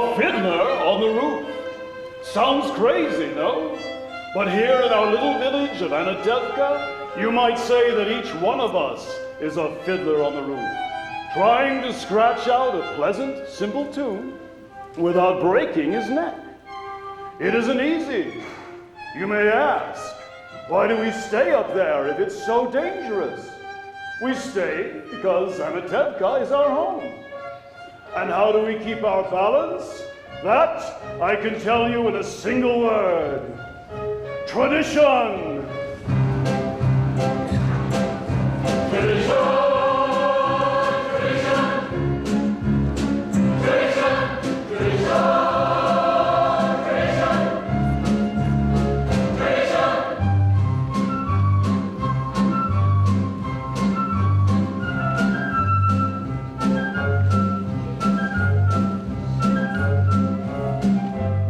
A fiddler on the roof. Sounds crazy, no? But here in our little village of Anatevka, you might say that each one of us is a fiddler on the roof, trying to scratch out a pleasant, simple tune without breaking his neck. It isn't easy. You may ask, why do we stay up there if it's so dangerous? We stay because Anatevka is our home. And how do we keep our balance? That I can tell you in a single word. Tradition! Tradition!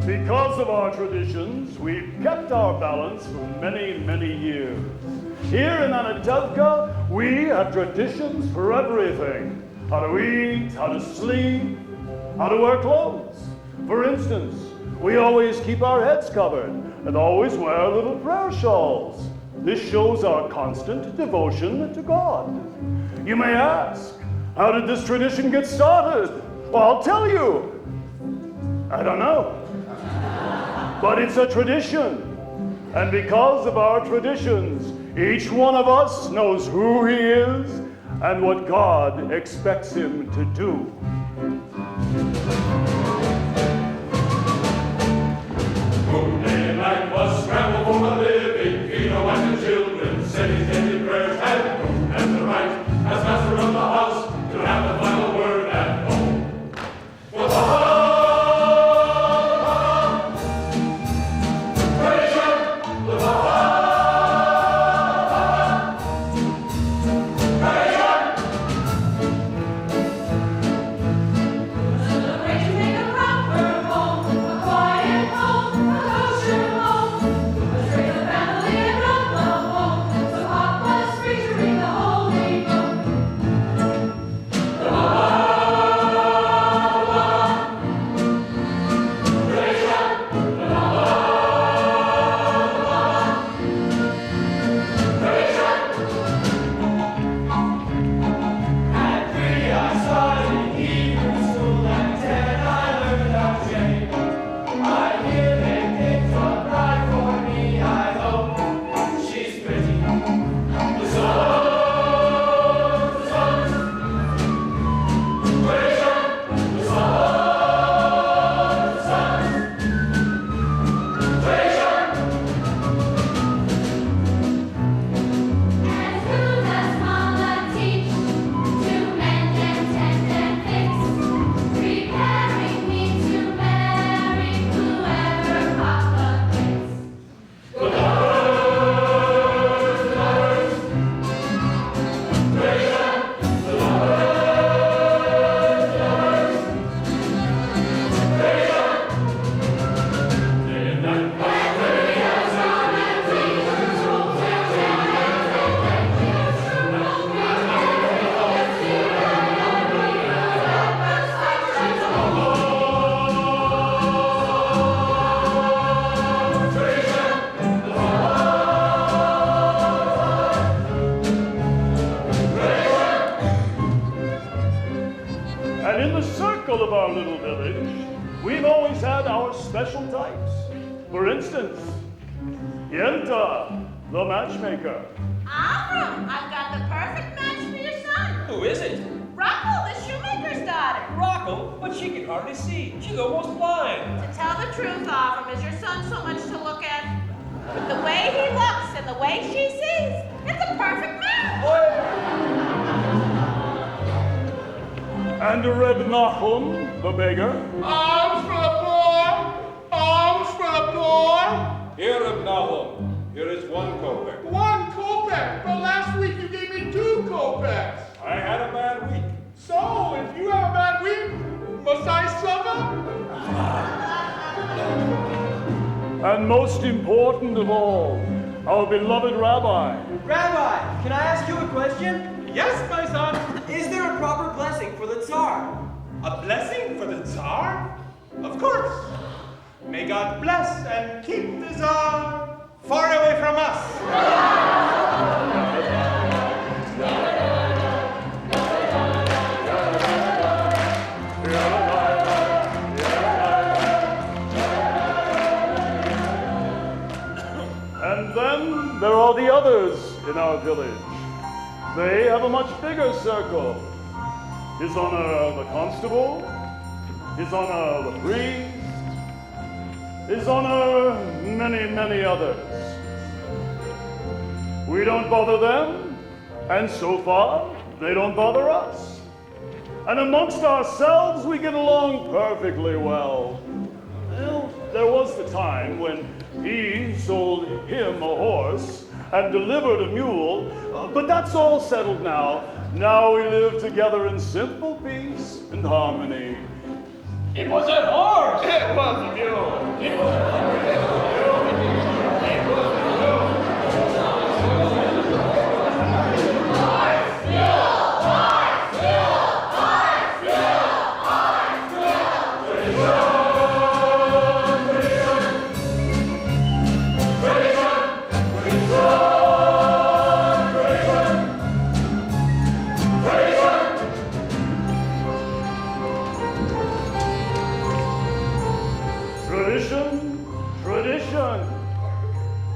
Because of our traditions, we've kept our balance for many, many years. Here in Anatevka, we have traditions for everything. How to eat, how to sleep, how to wear clothes. For instance, we always keep our heads covered and always wear little prayer shawls. This shows our constant devotion to God. You may ask, how did this tradition get started? Well, I'll tell you. I don't know. But it's a tradition. And because of our traditions, each one of us knows who he is and what God expects him to do. Day and night was scramble for a living, Vino and the children said his daily prayers and the right, as master of the house, to have the final word at home. Of our little village, we've always had our special types. For instance, Yenta, the matchmaker. Avram, I've got the perfect match for your son. Who is it? Rachel, the shoemaker's daughter. Rachel, but she can hardly see. She's almost blind. To tell the truth, Avram, is your son so much to look at? With the way he looks and the way she sees, it's a perfect match. And Reb Nachum, the beggar. Alms for the poor! Alms for the poor! Here, Reb Nachum, here is 1 kopeck. 1 kopeck! But last week you gave me 2 kopecks. I had a bad week. So, if you have a bad week, must I suffer? And most important of all, our beloved rabbi. Rabbi, can I ask you a question? Yes, my son. Is there a proper blessing for the Tsar? A blessing for the Tsar? Of course. May God bless and keep the Tsar far away from us. And then there are the others in our village. They have a much bigger circle. His Honor the Constable, His Honor the Priest, His Honor many, many others. We don't bother them, and so far, they don't bother us. And amongst ourselves, we get along perfectly well. Well, there was the time when he sold him a horse and delivered a mule, but that's all settled now. Now we live together in simple peace and harmony. It was a horse! It was a mule. It was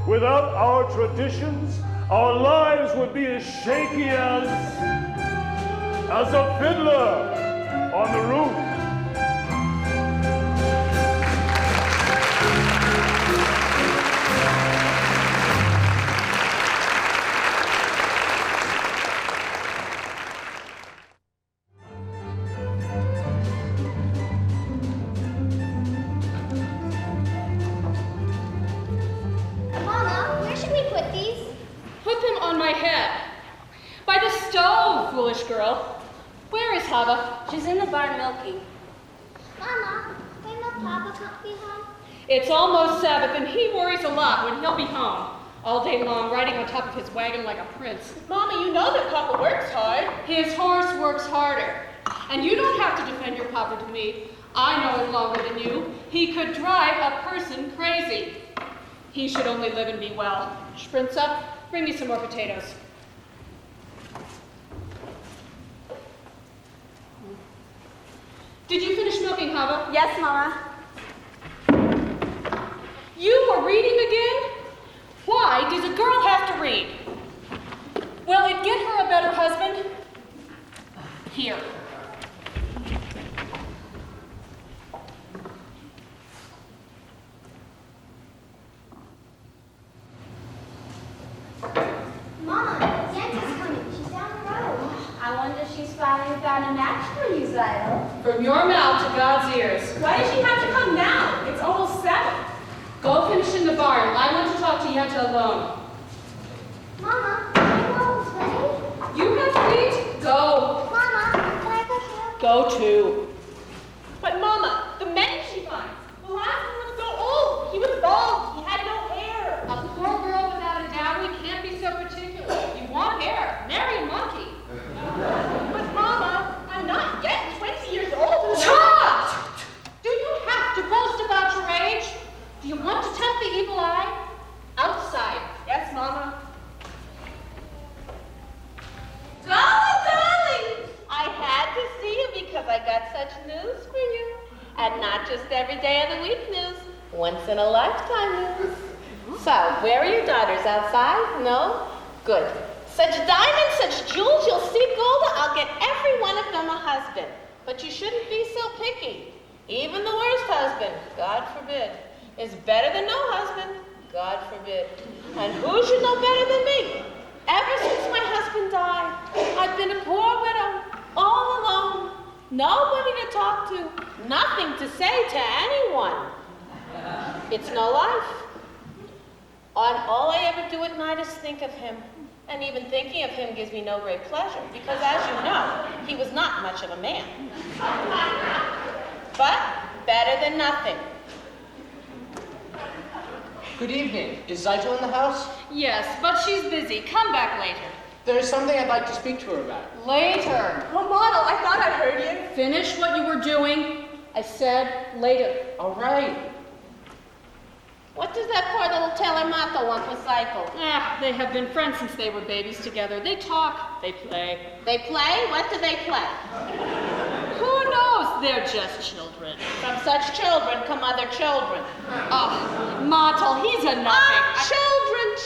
Without our traditions, our lives would be as shaky as a fiddler on the roof. She's in the barn milking. Mama, when will Papa be home? It's almost Sabbath, and he worries a lot when he'll be home. All day long, riding on top of his wagon like a prince. Mama, you know that Papa works hard. His horse works harder. And you don't have to defend your Papa to me. I know him longer than you. He could drive a person crazy. He should only live and be well. Sprinza, bring me some more potatoes. Did you finish milking, Hava? Yes, Mama. You were reading again? Why does a girl have to read? Will it get her a better husband? Here. Mama, Yanta's coming. She's down the road. I wonder if she's finally found a match for you, Zylo. From your mouth to God's ears. Why does she have to come now? It's almost 7. Go finish in the barn. I want to talk to Yenta alone. Mama, are you almost ready? You have feet? Go. Mama, can I go help? Go too. But Mama, the men she finds. The last one was so old. He was bald. He had no hair. A poor girl without a dowry can't be so particular. You want hair? Marry a monkey. But Mama, I'm not yet 20 years old. Stop! Do you have to boast about your age? Do you want to tempt the evil eye? Outside. Yes, Mama. Darling, I had to see you because I got such news for you. And not just every day of the week news, once in a lifetime news. So, where are your daughters? Outside? No? Good. Such diamonds, such jewels, you'll see, Golda, I'll get every one of them a husband. But you shouldn't be so picky. Even the worst husband, God forbid, is better than no husband, God forbid. And who should know better than me? Ever since my husband died, I've been a poor widow, all alone. Nobody to talk to, nothing to say to anyone. It's no life. All I ever do at night is think of him. And even thinking of him gives me no great pleasure, because as you know, he was not much of a man. But better than nothing. Good evening. Is Zyto in the house? Yes, but she's busy. Come back later. There is something I'd like to speak to her about. Later. Oh, Model, I thought I'd heard you. Finish what you were doing I said later. All right. What does that poor little telemato want with Cycle? They have been friends since they were babies together. They talk, they play. They play? What do they play? Who knows? They're just children. From such children come other children. Oh, Matel, he's a nothing.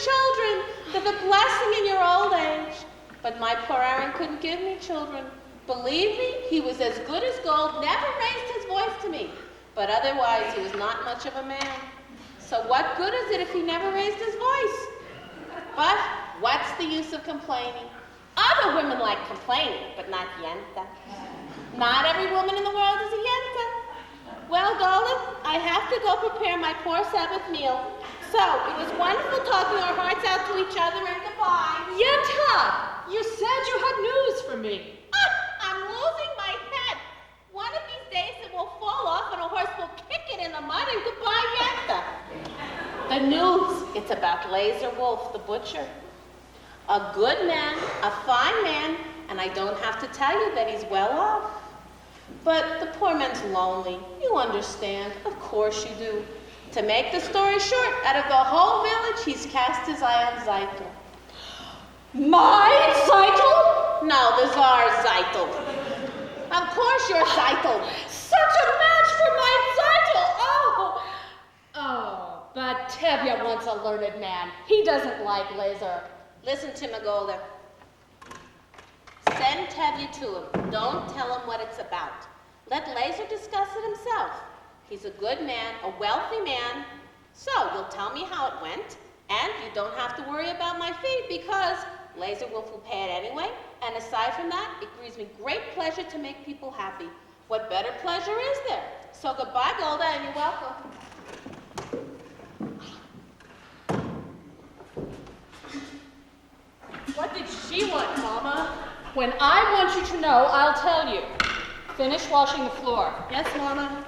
Children! They're the blessing in your old age. But my poor Aaron couldn't give me children. Believe me, he was as good as gold, never raised his voice to me. But otherwise, he was not much of a man. So what good is it if he never raised his voice? But what's the use of complaining? Other women like complaining, but not Yenta. Not every woman in the world is a Yenta. Well, Golda, I have to go prepare my poor Sabbath meal. So, it was wonderful talking our hearts out to each other and goodbye. Yenta! You said you had news for me. I'm losing my head. One of these days it will fall off and a horse will kick it in the mud and goodbye, Yenta. The news, it's about Laser Wolf, the butcher. A good man, a fine man, and I don't have to tell you that he's well off. But the poor man's lonely. You understand. Of course you do. To make the story short, out of the whole village, he's cast his eye on Zeitel. My Zeitel? No, the Tsar's Zeitel. Of course you're Zeitel. Such a match for my Zeitel! Oh, but Tevye wants a learned man. He doesn't like Laser. Listen to me, Golda. Send Tevye to him. Don't tell him what it's about. Let Laser discuss it himself. He's a good man, a wealthy man. So you'll tell me how it went, and you don't have to worry about my fee because Laser Wolf will pay it anyway. And aside from that, it brings me great pleasure to make people happy. What better pleasure is there? So goodbye, Golda, and you're welcome. What did she want, Mama? When I want you to know, I'll tell you. Finish washing the floor. Yes, Mama?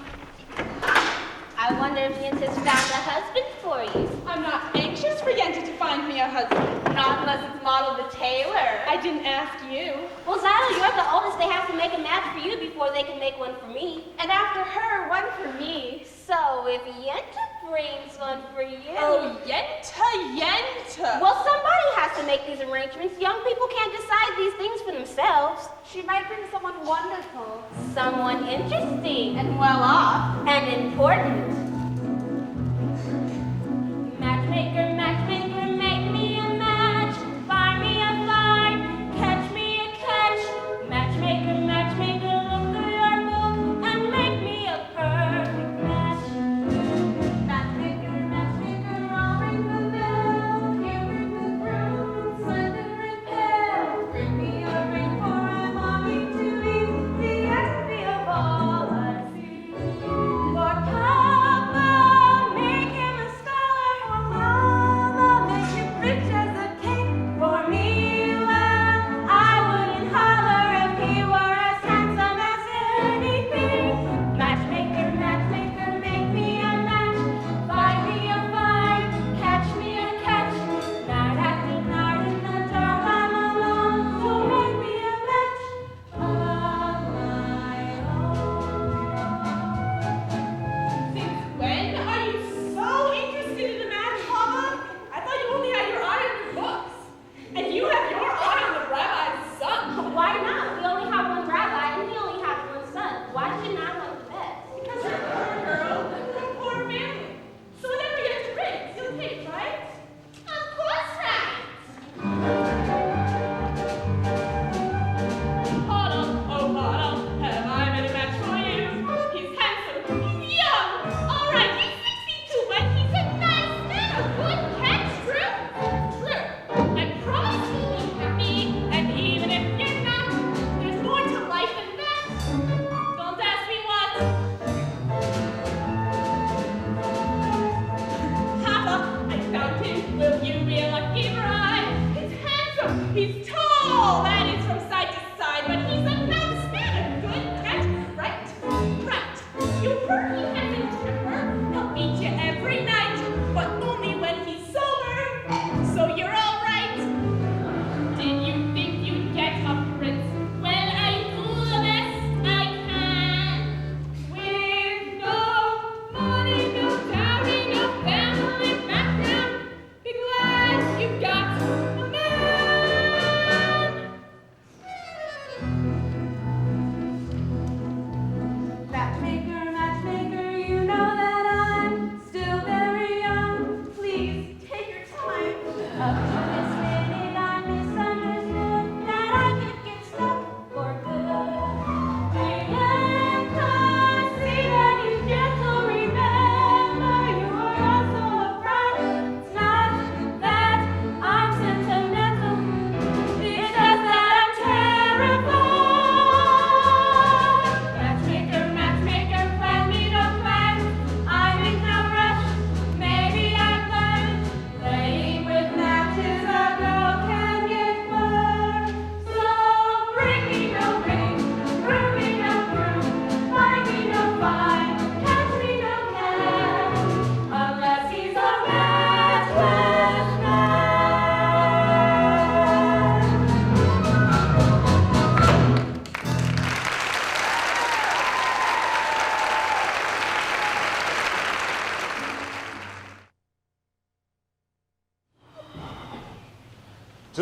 I wonder if Yenta's found a husband for you. I'm not anxious for Yenta to find me a husband. Not unless it's Model the tailor. I didn't ask you. Well, Zyla, you're the oldest. They have to make a match for you before they can make one for me. And after her, one for me. So if Yenta brings one for you... Oh, Yenta! Well, somebody has to make these arrangements. Young people can't decide these things for themselves. She might bring someone wonderful. Someone interesting. And well off. And important. Matchmaker, matchmaker, make me a match. Find me a find, catch me a catch. Matchmaker, matchmaker, look through your book and make me a perfect match. Matchmaker, matchmaker, I'll ring the bell. You ring the broom, slither and pale. Bring me a ring for a mommy to be the envy of all I see. For Papa, make him a scholar for mine.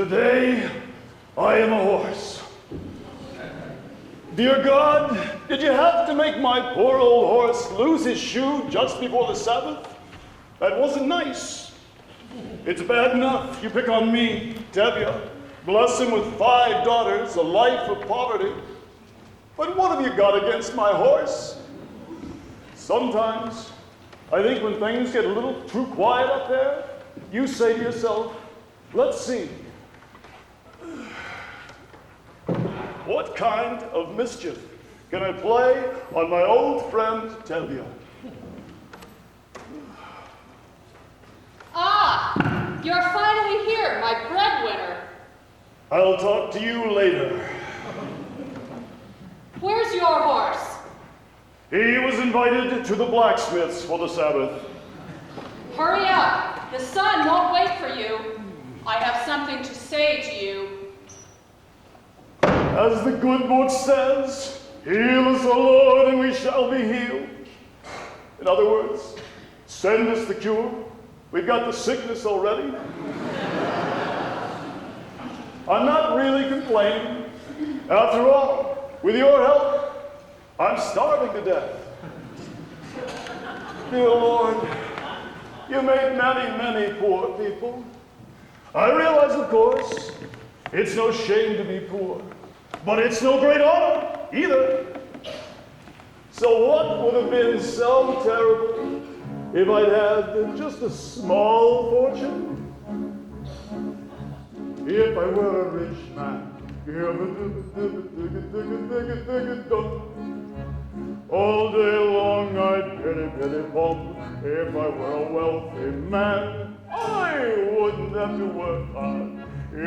Today, I am a horse. Dear God, did you have to make my poor old horse lose his shoe just before the Sabbath? That wasn't nice. It's bad enough you pick on me, Tevye, bless him with 5 daughters, a life of poverty. But what have you got against my horse? Sometimes, I think when things get a little too quiet up there, you say to yourself, let's see. What kind of mischief can I play on my old friend Tevye? Ah, you're finally here, my breadwinner. I'll talk to you later. Where's your horse? He was invited to the blacksmith's for the Sabbath. Hurry up. The sun won't wait for you. I have something to say to you. As the good book says, heal us, O Lord, and we shall be healed. In other words, send us the cure. We've got the sickness already. I'm not really complaining. After all, with your help, I'm starving to death. Dear Lord, you made many, many poor people. I realize, of course, it's no shame to be poor. But it's no great honor, either. So what would have been so terrible if I'd had just a small fortune? If I were a rich man, all day long I'd pity bum. If I were a wealthy man, I wouldn't have to work hard. If I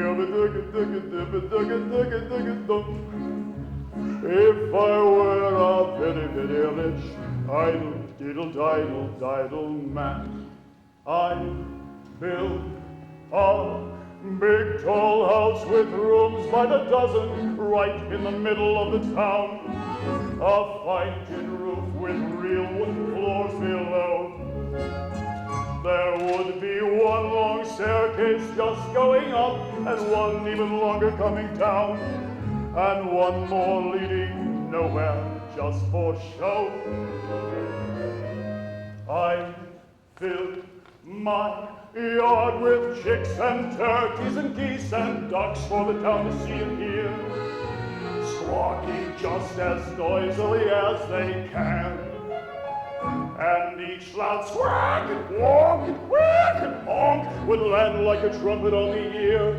were a very rich, idle man, I'd build a big tall house with rooms by the dozen right in the middle of the town. A fine tin roof with real wooden floors below. There would be one long staircase just going up, and one even longer coming down, and one more leading nowhere just for show. I filled my yard with chicks and turkeys and geese and ducks for the town to see and hear, squawking just as noisily as they can. And each loud squawk and walk and quack and honk would land like a trumpet on the ear,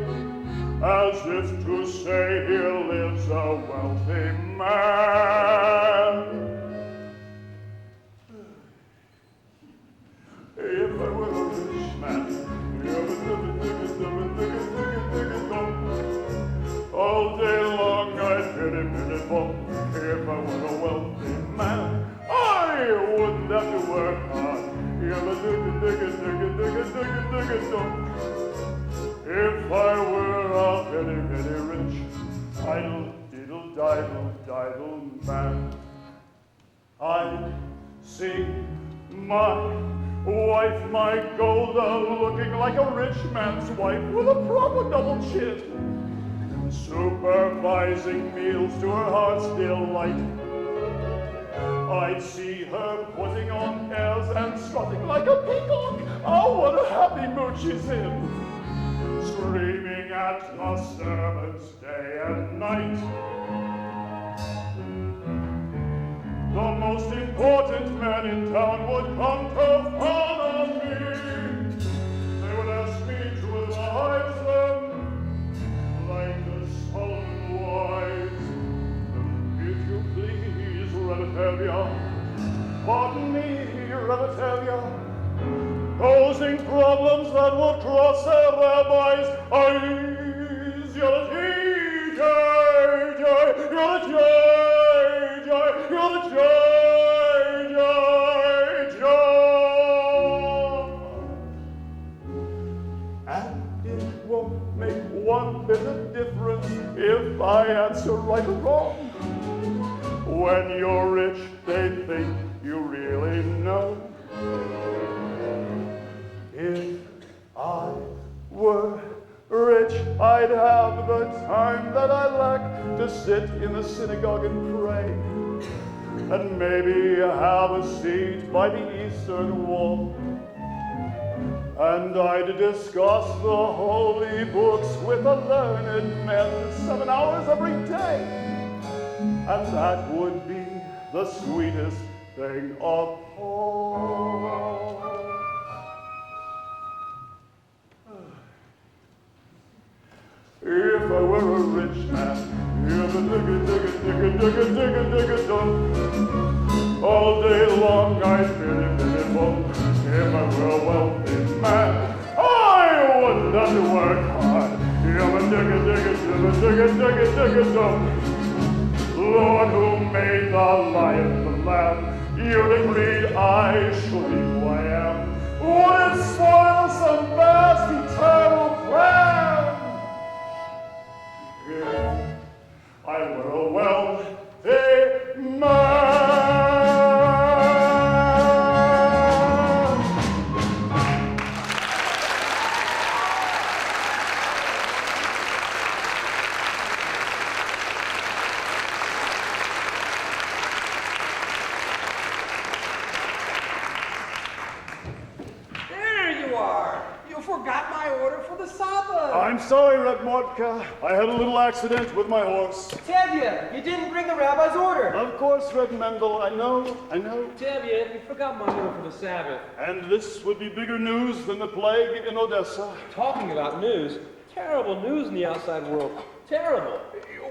as if to say, here lives a wealthy man. If I were a rich man, all day long I'd pity bum. If I were a wealthy man, I wouldn't have to work hard. If I were a very rich, idle man, I'd see my wife, my Golda, looking like a rich man's wife with a proper double chin, supervising meals to her heart's delight. I'd see her putting on airs and strutting like a peacock. Oh, what a happy mood she's in. Screaming at the servants day and night. The most important men in town would come to follow me. They would ask me to advise them like the Solomon wise. If you please, Revetevia, pardon me, Revetevia, posing problems that would cross a rabbi's eyes. You're a teacher, you're a teacher, you're a teacher. And it won't make one bit of difference if I answer right or wrong. When you're rich, they think you really know. If I were rich, which I'd have the time that I lack to sit in the synagogue and pray, and maybe have a seat by the eastern wall. And I'd discuss the holy books with the learned men 7 hours every day. And that would be the sweetest thing of all. If I were a rich man, hear the digga-digga-digga-digga-digga-digga-dum. All day long I'd biddy-biddy-bum. If I were a wealthy man, I wouldn't have to work hard. Digga-digga-digga-digga-digga-digga-dum. Lord, who made the lion, the lamb, you'd agreed I should be who I am. Would it spoil some vast eternal plan? If I were a wealthy man. There you are. You forgot my order for the Sabbath. I'm sorry, Reb Mordka. I had a little accident with my horse. Tevye, you didn't bring the rabbi's order. Of course, Reb Mendel, I know. Tevye, you forgot my order for the Sabbath. And this would be bigger news than the plague in Odessa. Talking about news, terrible news in the outside world. Terrible.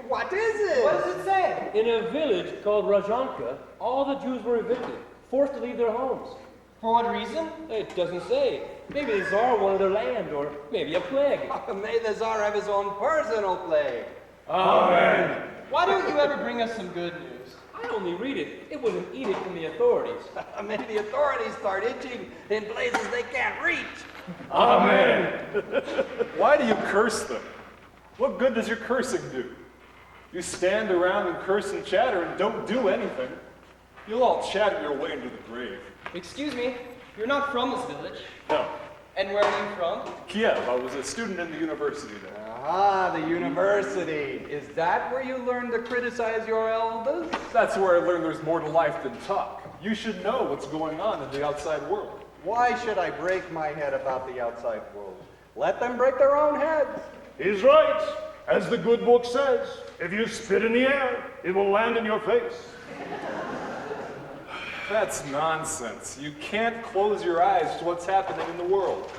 What is it? What does it say? In a village called Rajanka, all the Jews were evicted, forced to leave their homes. For what reason? It doesn't say. Maybe the Tsar wanted their land, or maybe a plague. May the Tsar have his own personal plague. Amen. Why don't you ever bring us some good news? I only read it. It was an edict from the authorities. May the authorities start itching in places they can't reach. Amen. Why do you curse them? What good does your cursing do? You stand around and curse and chatter and don't do anything. You'll all chatter your way into the grave. Excuse me, you're not from this village. No. And where are you from? Kiev. I was a student in the university there. Ah, the university. Is that where you learn to criticize your elders? That's where I learned there's more to life than talk. You should know what's going on in the outside world. Why should I break my head about the outside world? Let them break their own heads. He's right. As the good book says, if you spit in the air, it will land in your face. That's nonsense. You can't close your eyes to what's happening in the world.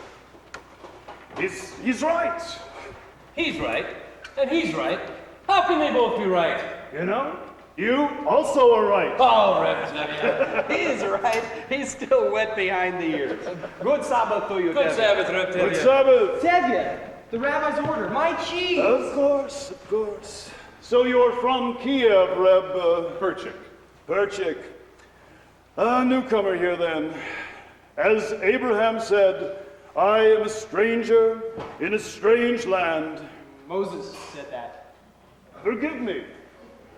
He's right. He's right, and he's right. How can they both be right? You know, you also are right. Oh, Reb Tevye. He's right. He's still wet behind the ears. Good Sabbath to you, Good Tevye. Sabbath, Reb Good Tevye. Sabbath. Tevye, the rabbi's order, my cheese. Of course, of course. So you're from Kiev, Reb Perchik. Perchik. A newcomer here then. As Abraham said, I am a stranger in a strange land. Moses said that. Forgive me.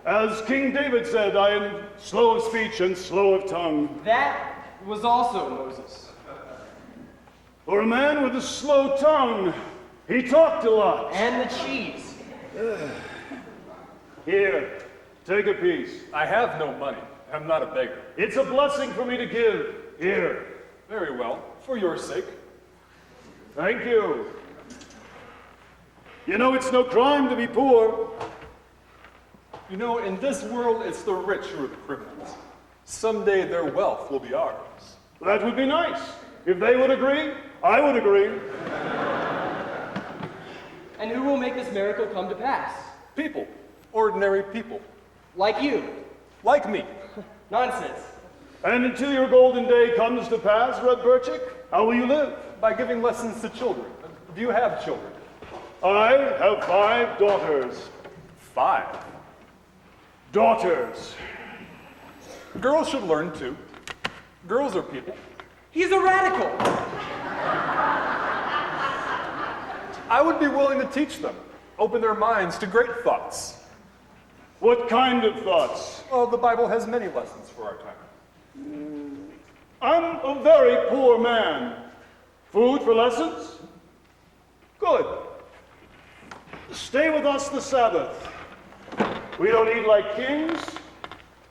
As King David said, I am slow of speech and slow of tongue. That was also Moses. For a man with a slow tongue, he talked a lot. And the cheese. Here, take a piece. I have no money. I'm not a beggar. It's a blessing for me to give. Here. Very well, for your sake. Thank you. You know, it's no crime to be poor. You know, in this world, it's the rich who are the criminals. Someday their wealth will be ours. That would be nice. If they would agree, I would agree. And who will make this miracle come to pass? People. Ordinary people. Like you. Like me. Nonsense. And until your golden day comes to pass, Reb Perchik, how will you live? By giving lessons to children. Do you have children? I have 5 daughters. 5. Daughters. Girls should learn too. Girls are people. He's a radical. I would be willing to teach them, open their minds to great thoughts. What kind of thoughts? Well, the Bible has many lessons for our time. I'm a very poor man. Food for lessons? Good. Stay with us the Sabbath. We don't eat like kings,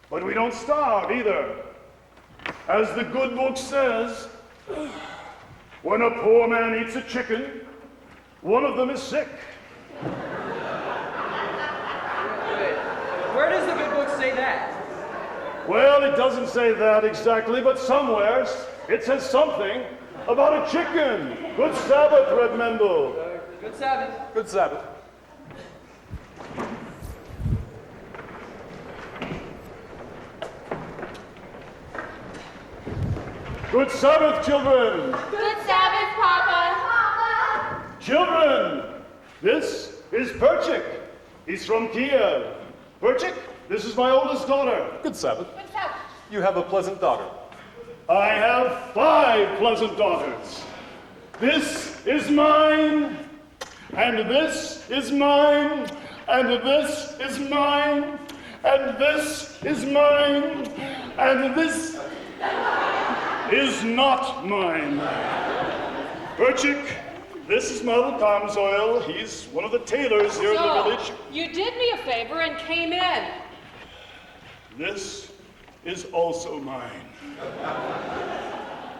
but we don't starve either. As the good book says, when a poor man eats a chicken, one of them is sick. Where does the good book say that? Well, it doesn't say that exactly, but somewhere it says something about a chicken. Good Sabbath, Red Mendel. Good Sabbath. Good Sabbath. Good Sabbath, children. Good Sabbath, Papa. Children, this is Perchik. He's from Kiev. Perchik, this is my oldest daughter. Good Sabbath. Good Sabbath. You have a pleasant daughter. I have 5 pleasant daughters. This is mine, and this is mine, and this is mine, and this is mine, and this is not mine. Perchik, this is Mother Carmsoil. He's one of the tailors here in the village. You did me a favor and came in. This is also mine.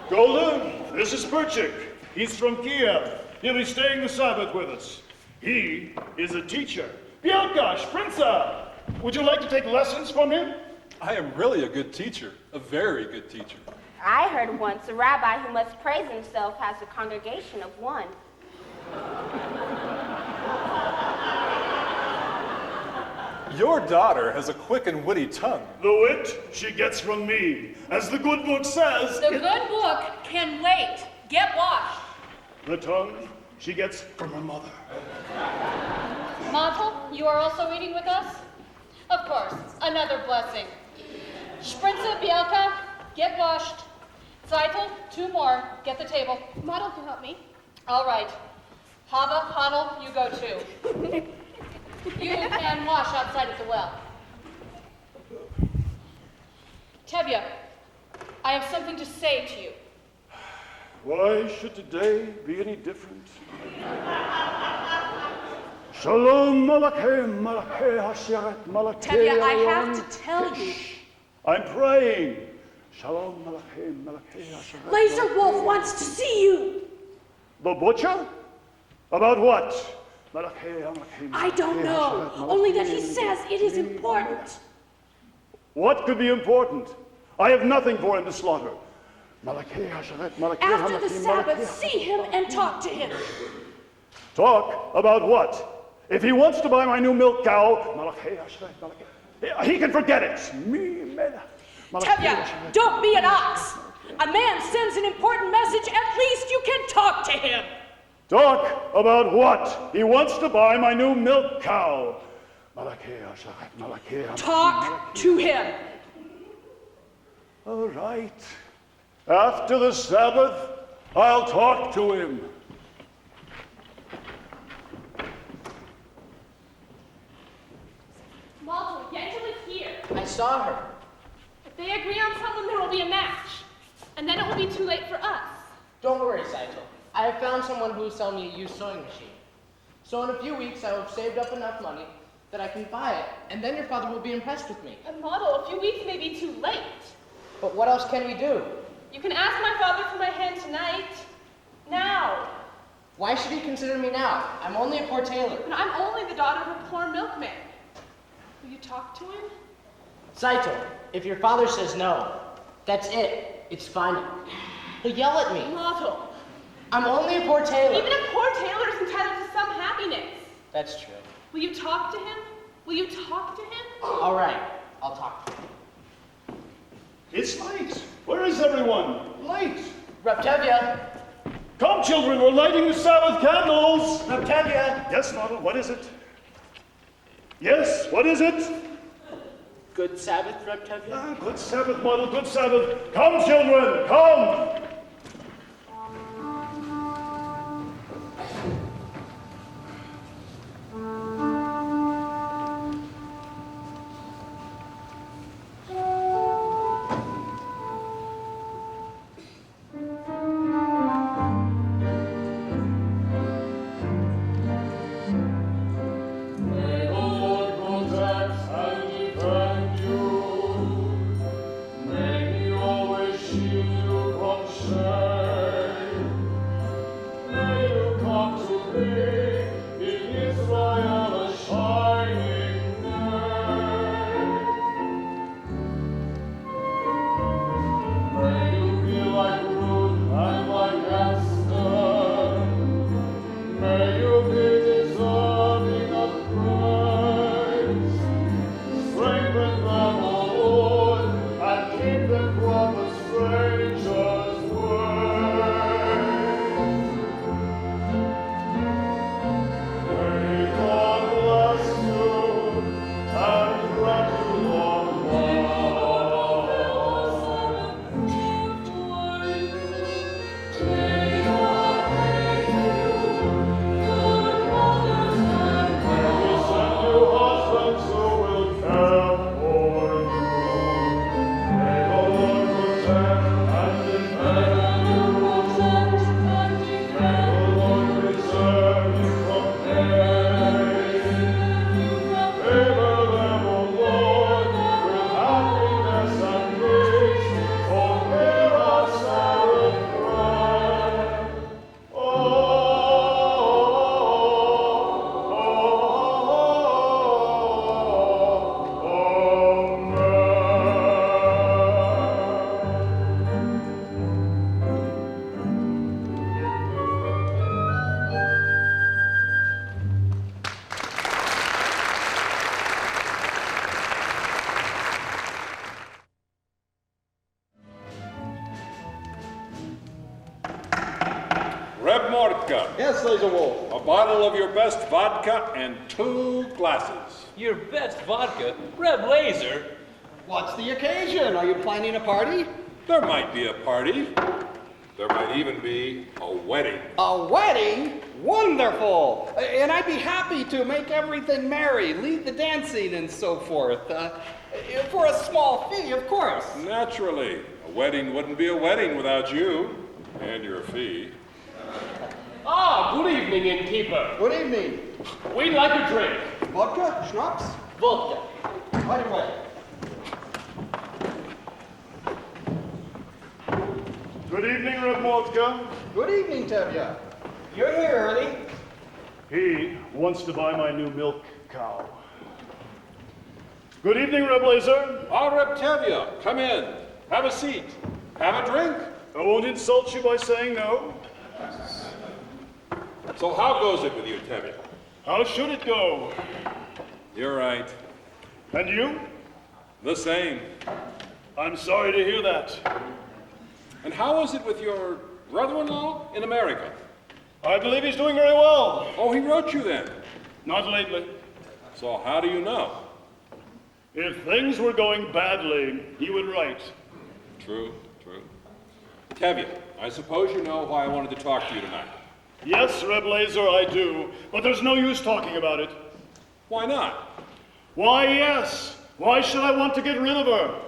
Golda, this is Perchik. He's from Kiev. He'll be staying the Sabbath with us. He is a teacher. Bielka, Sprinza, would you like to take lessons from him? I am really a good teacher, a very good teacher. I heard once a rabbi who must praise himself has a congregation of 1. Your daughter has a quick and witty tongue. The wit she gets from me. As the good book says, The good book can wait. Get washed. the tongue she gets from her mother. Montel, you are also reading with us? Of course, another blessing. Sprinza, Bielka, get washed. Zeitel, 2 more. Get the table. Model can help me. All right. Hava, Hanel, you go too. You can wash outside at the well. Tevye, I have something to say to you. Why should today be any different? Shalom Malachem, Malachem Hasheret, Malachem. Tevye, I have to tell you. I'm praying. Shalom Malachem, Malachem Hasheret. Laser Wolf wants to see you. The butcher? About what? Malachem, Malachem, I don't Malachem, know, Hasheret, only that he Malachem. says it is important. What could be important? I have nothing for him to slaughter. Malachem, Hasheret, Malachem, After the Malachem, Sabbath, Malachem. see him and talk to him. Talk about what? If he wants to buy my new milk cow, Malachem, Hasheret, Malachem. He can forget it. Tevye, don't be an ox. A man sends an important message, at least you can talk to him. Talk about what? He wants to buy my new milk cow. Talk to him. All right. After the Sabbath, I'll talk to him. Malta, Yentl is here. I saw her. If they agree on something, there will be a match. And then it will be too late for us. Don't worry, Zeitel. I have found someone who will sell me a used sewing machine. So in a few weeks, I will have saved up enough money that I can buy it, and then your father will be impressed with me. But Model, a few weeks may be too late. But what else can we do? You can ask my father for my hand tonight. Now. Why should he consider me now? I'm only a poor tailor. And I'm only the daughter of a poor milkman. Will you talk to him? Zeitel, if your father says no, that's it. It's final. He'll yell at me. Model. I'm only a poor tailor. Even a poor tailor is entitled to some happiness. That's true. Will you talk to him? Will you talk to him? All right, I'll talk to him. It's late. Where is everyone? Late. Reptevia! Come, children, we're lighting the Sabbath candles. Reptevia! Yes, Model, what is it? Yes, what is it? Good Sabbath, Reptevia? Ah, good Sabbath, Model, good Sabbath. Come, children, come. vodka. Yes, Laser Wolf. A bottle of your best vodka and 2 glasses. Your best vodka? Red Laser? What's the occasion? Are you planning a party? There might be a party. There might even be a wedding. A wedding? Wonderful! And I'd be happy to make everything merry, lead the dancing and so forth. For a small fee, of course. Naturally. A wedding wouldn't be a wedding without you and your fee. Ah, good evening, innkeeper. Good evening. We'd like a drink. Vodka? Schnapps? Vodka. Right away. Good evening, Reb Mordka. Good evening, Tevye. You're here early. He wants to buy my new milk cow. Good evening, Reb Laser. Ah, Reb Tevye, come in. Have a seat. Have a drink. I won't insult you by saying no. So how goes it with you, Tevye? How should it go? You're right. And you? The same. I'm sorry to hear that. And how is it with your brother-in-law in America? I believe he's doing very well. Oh, he wrote you then? Not lately. So how do you know? If things were going badly, he would write. True, true. Tevye, I suppose you know why I wanted to talk to you tonight. Yes, Reb Laser, I do. But there's no use talking about it. Why not? Why, yes. Why should I want to get rid of her?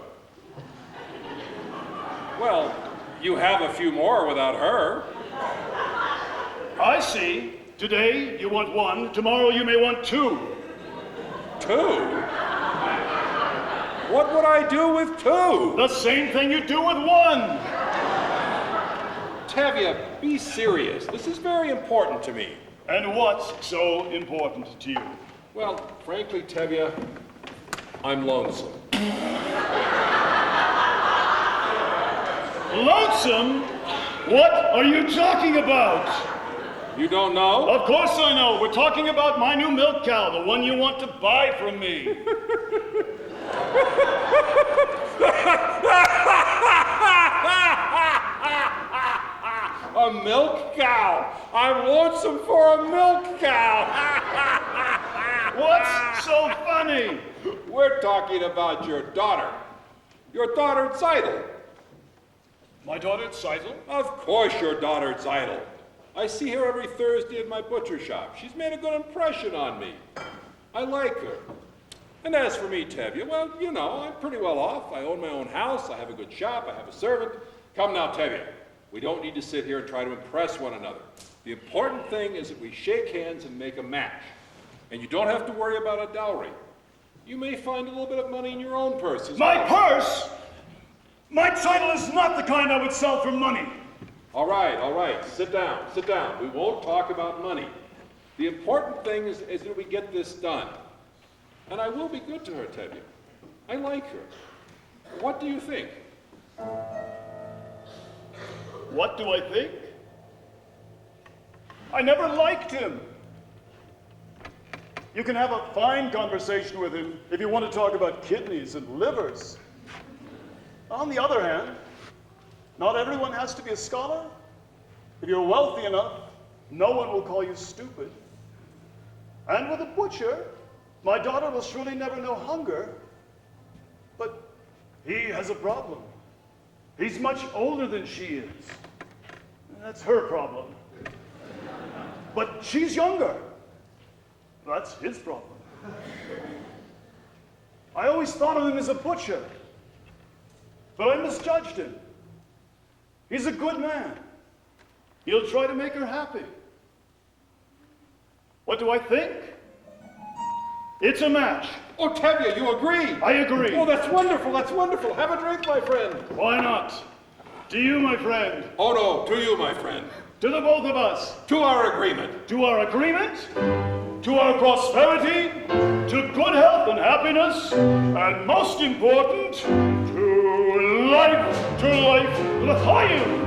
Well, you have a few more without her. I see. Today you want 1, tomorrow you may want 2. 2? What would I do with 2? The same thing you do with 1. Tevye, be serious. This is very important to me. And what's so important to you? Well, frankly, Tevye, I'm lonesome. Lonesome? What are you talking about? You don't know? Of course I know. We're talking about my new milk cow, the one you want to buy from me. A milk cow. I'm lonesome for a milk cow. What's so funny? We're talking about your daughter. Your daughter, Zeidel. My daughter, Seidel? Of course your daughter, Zeidel. I see her every Thursday at my butcher shop. She's made a good impression on me. I like her. And as for me, Tevye, well, you know, I'm pretty well off. I own my own house. I have a good shop. I have a servant. Come now, Tevye. We don't need to sit here and try to impress one another. The important thing is that we shake hands and make a match. And you don't have to worry about a dowry. You may find a little bit of money in your own purse as My well. purse? My title is not the kind I would sell for money. All right. Sit down. We won't talk about money. The important thing is that we get this done. And I will be good to her, Tevye. I like her. What do you think? What do I think? I never liked him. You can have a fine conversation with him if you want to talk about kidneys and livers. On the other hand, not everyone has to be a scholar. If you're wealthy enough, no one will call you stupid. And with a butcher, my daughter will surely never know hunger. But he has a problem. He's much older than she is. That's her problem. But she's younger. That's his problem. I always thought of him as a butcher, but I misjudged him. He's a good man. He'll try to make her happy. What do I think? It's a match. Oh, Tevye, you agree? I agree. Oh, that's wonderful. Have a drink, my friend. Why not? To you, my friend. Oh, no, to you, my friend. To the both of us. To our agreement. To our agreement. To our prosperity. To good health and happiness. And most important, to life. To life. L'chaim.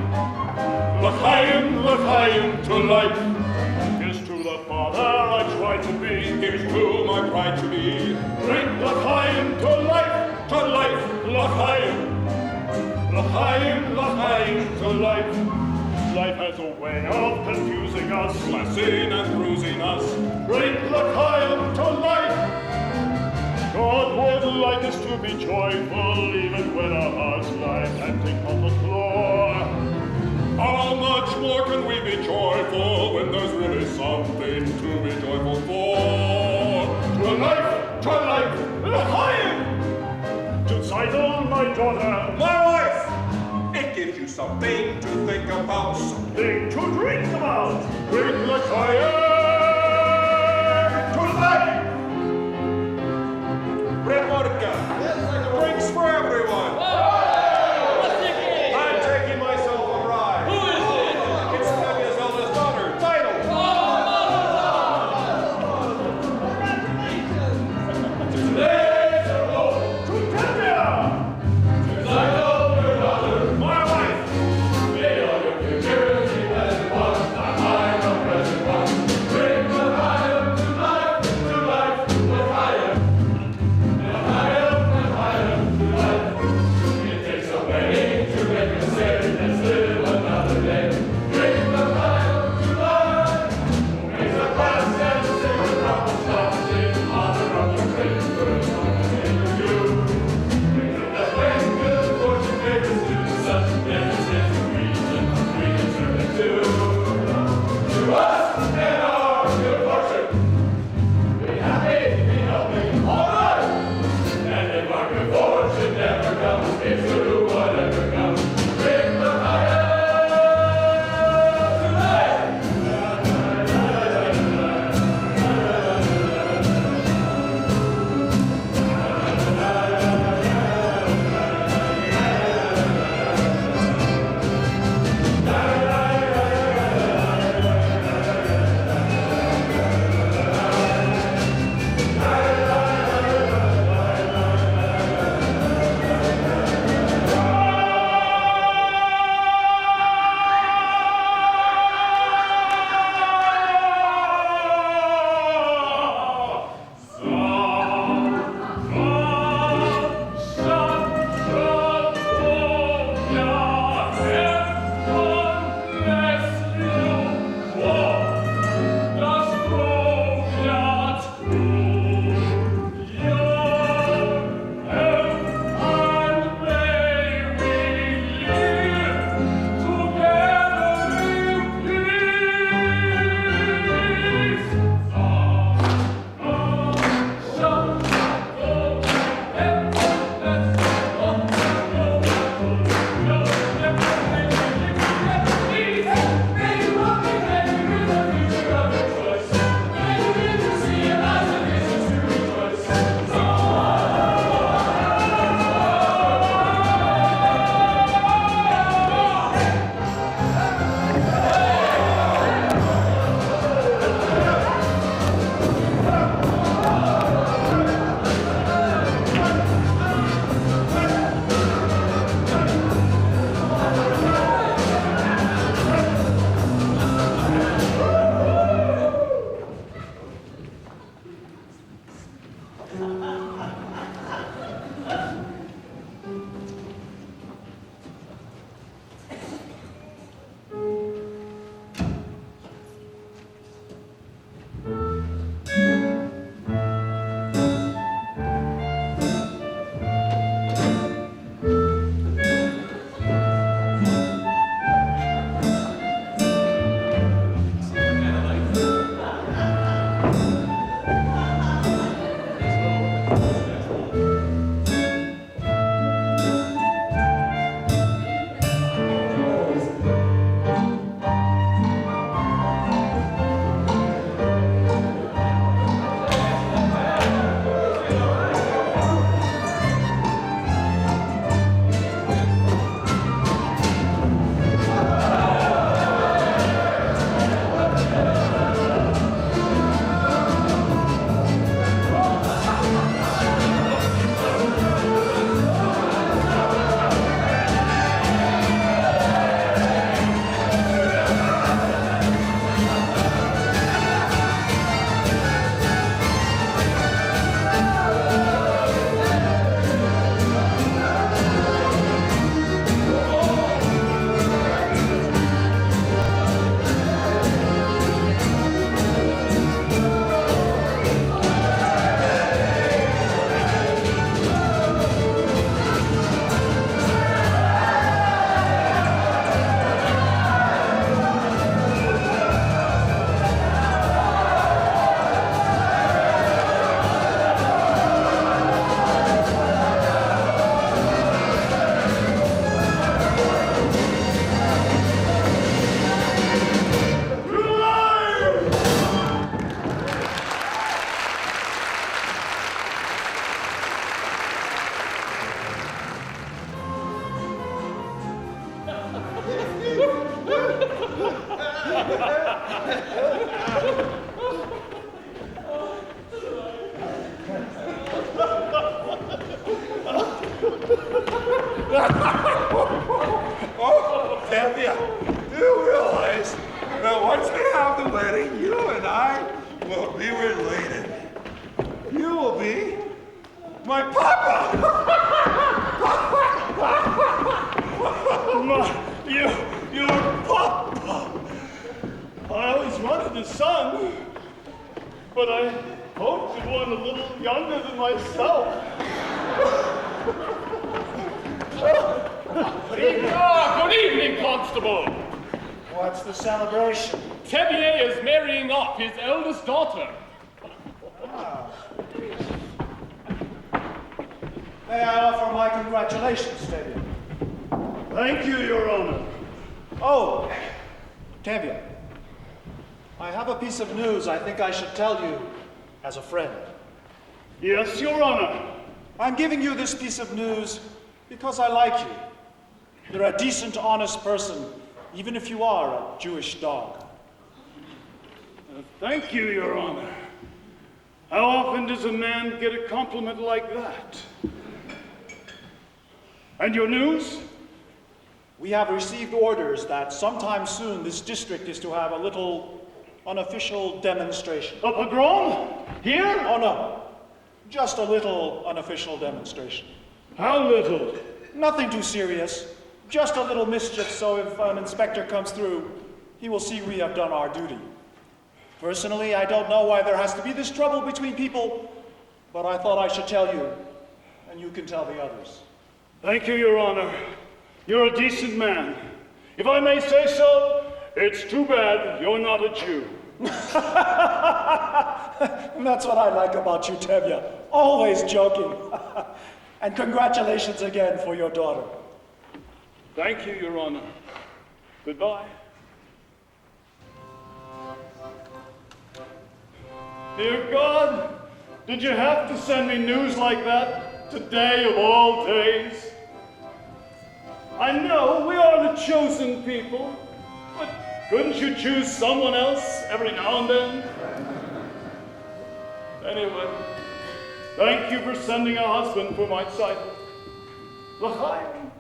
L'chaim, l'chaim, to life. Here's to the father I try to be. Here's to my pride to be. Drink l'chaim to life. To life. L'chaim. L'chaim, l'chaim, to life. life has a way of confusing us, Blessing and bruising us. Bring L'chaim to life. God would like us to be joyful, even when our hearts lie panting on the floor. How much more can we be joyful when there's really something to be joyful for? To life, L'chaim! To Zeidel, my daughter, My wife! It gives you something to think about. something to drink about. Bring L'chaim to life. Red vodka. Drinks for everyone. I'm taking myself a ride. Who is it? It's Tevye's eldest daughter, Zeidel. Today's a road to Tevye. My wife, may all your futures be pleasant ones, not mine, no present ones. Bring L'chaim to life, L'chaim to life. It takes a wedding to make a say, let's live another day. Bring L'chaim to life. Who makes a glass and sing a proper song in honor of the great good Lord in you. Bring to the way good fortune may pursue such benefits we can turn it to us and our good fortune. Be happy, be healthy, all right. And if our good fortune never comes, it's through whatever comes. Bring the fire tonight. My papa! Your papa! I always wanted a son, but I hoped for one a little younger than myself. Good evening, Constable. What's the celebration? Tevier is marrying off his eldest daughter. May I offer my congratulations, Tevye? Thank you, Your Honor. Oh, Tevye, I have a piece of news I think I should tell you as a friend. Yes, Your Honor. I'm giving you this piece of news because I like you. You're a decent, honest person, even if you are a Jewish dog. Thank you, Your Honor. How often does a man get a compliment like that? And your news? We have received orders that sometime soon this district is to have a little unofficial demonstration. A pogrom? Here? Oh, no. Just a little unofficial demonstration. How little? Nothing too serious. Just a little mischief, so if an inspector comes through, he will see we have done our duty. Personally, I don't know why there has to be this trouble between people, but I thought I should tell you, and you can tell the others. Thank you, Your Honor. You're a decent man. If I may say so, it's too bad you're not a Jew. That's what I like about you, Tevye. Always joking. And congratulations again for your daughter. Thank you, Your Honor. Goodbye. Dear God, did you have to send me news like that today of all days? I know we are the chosen people, but couldn't you choose someone else every now and then? Anyway, thank you for sending a husband for my sight. L'chaim.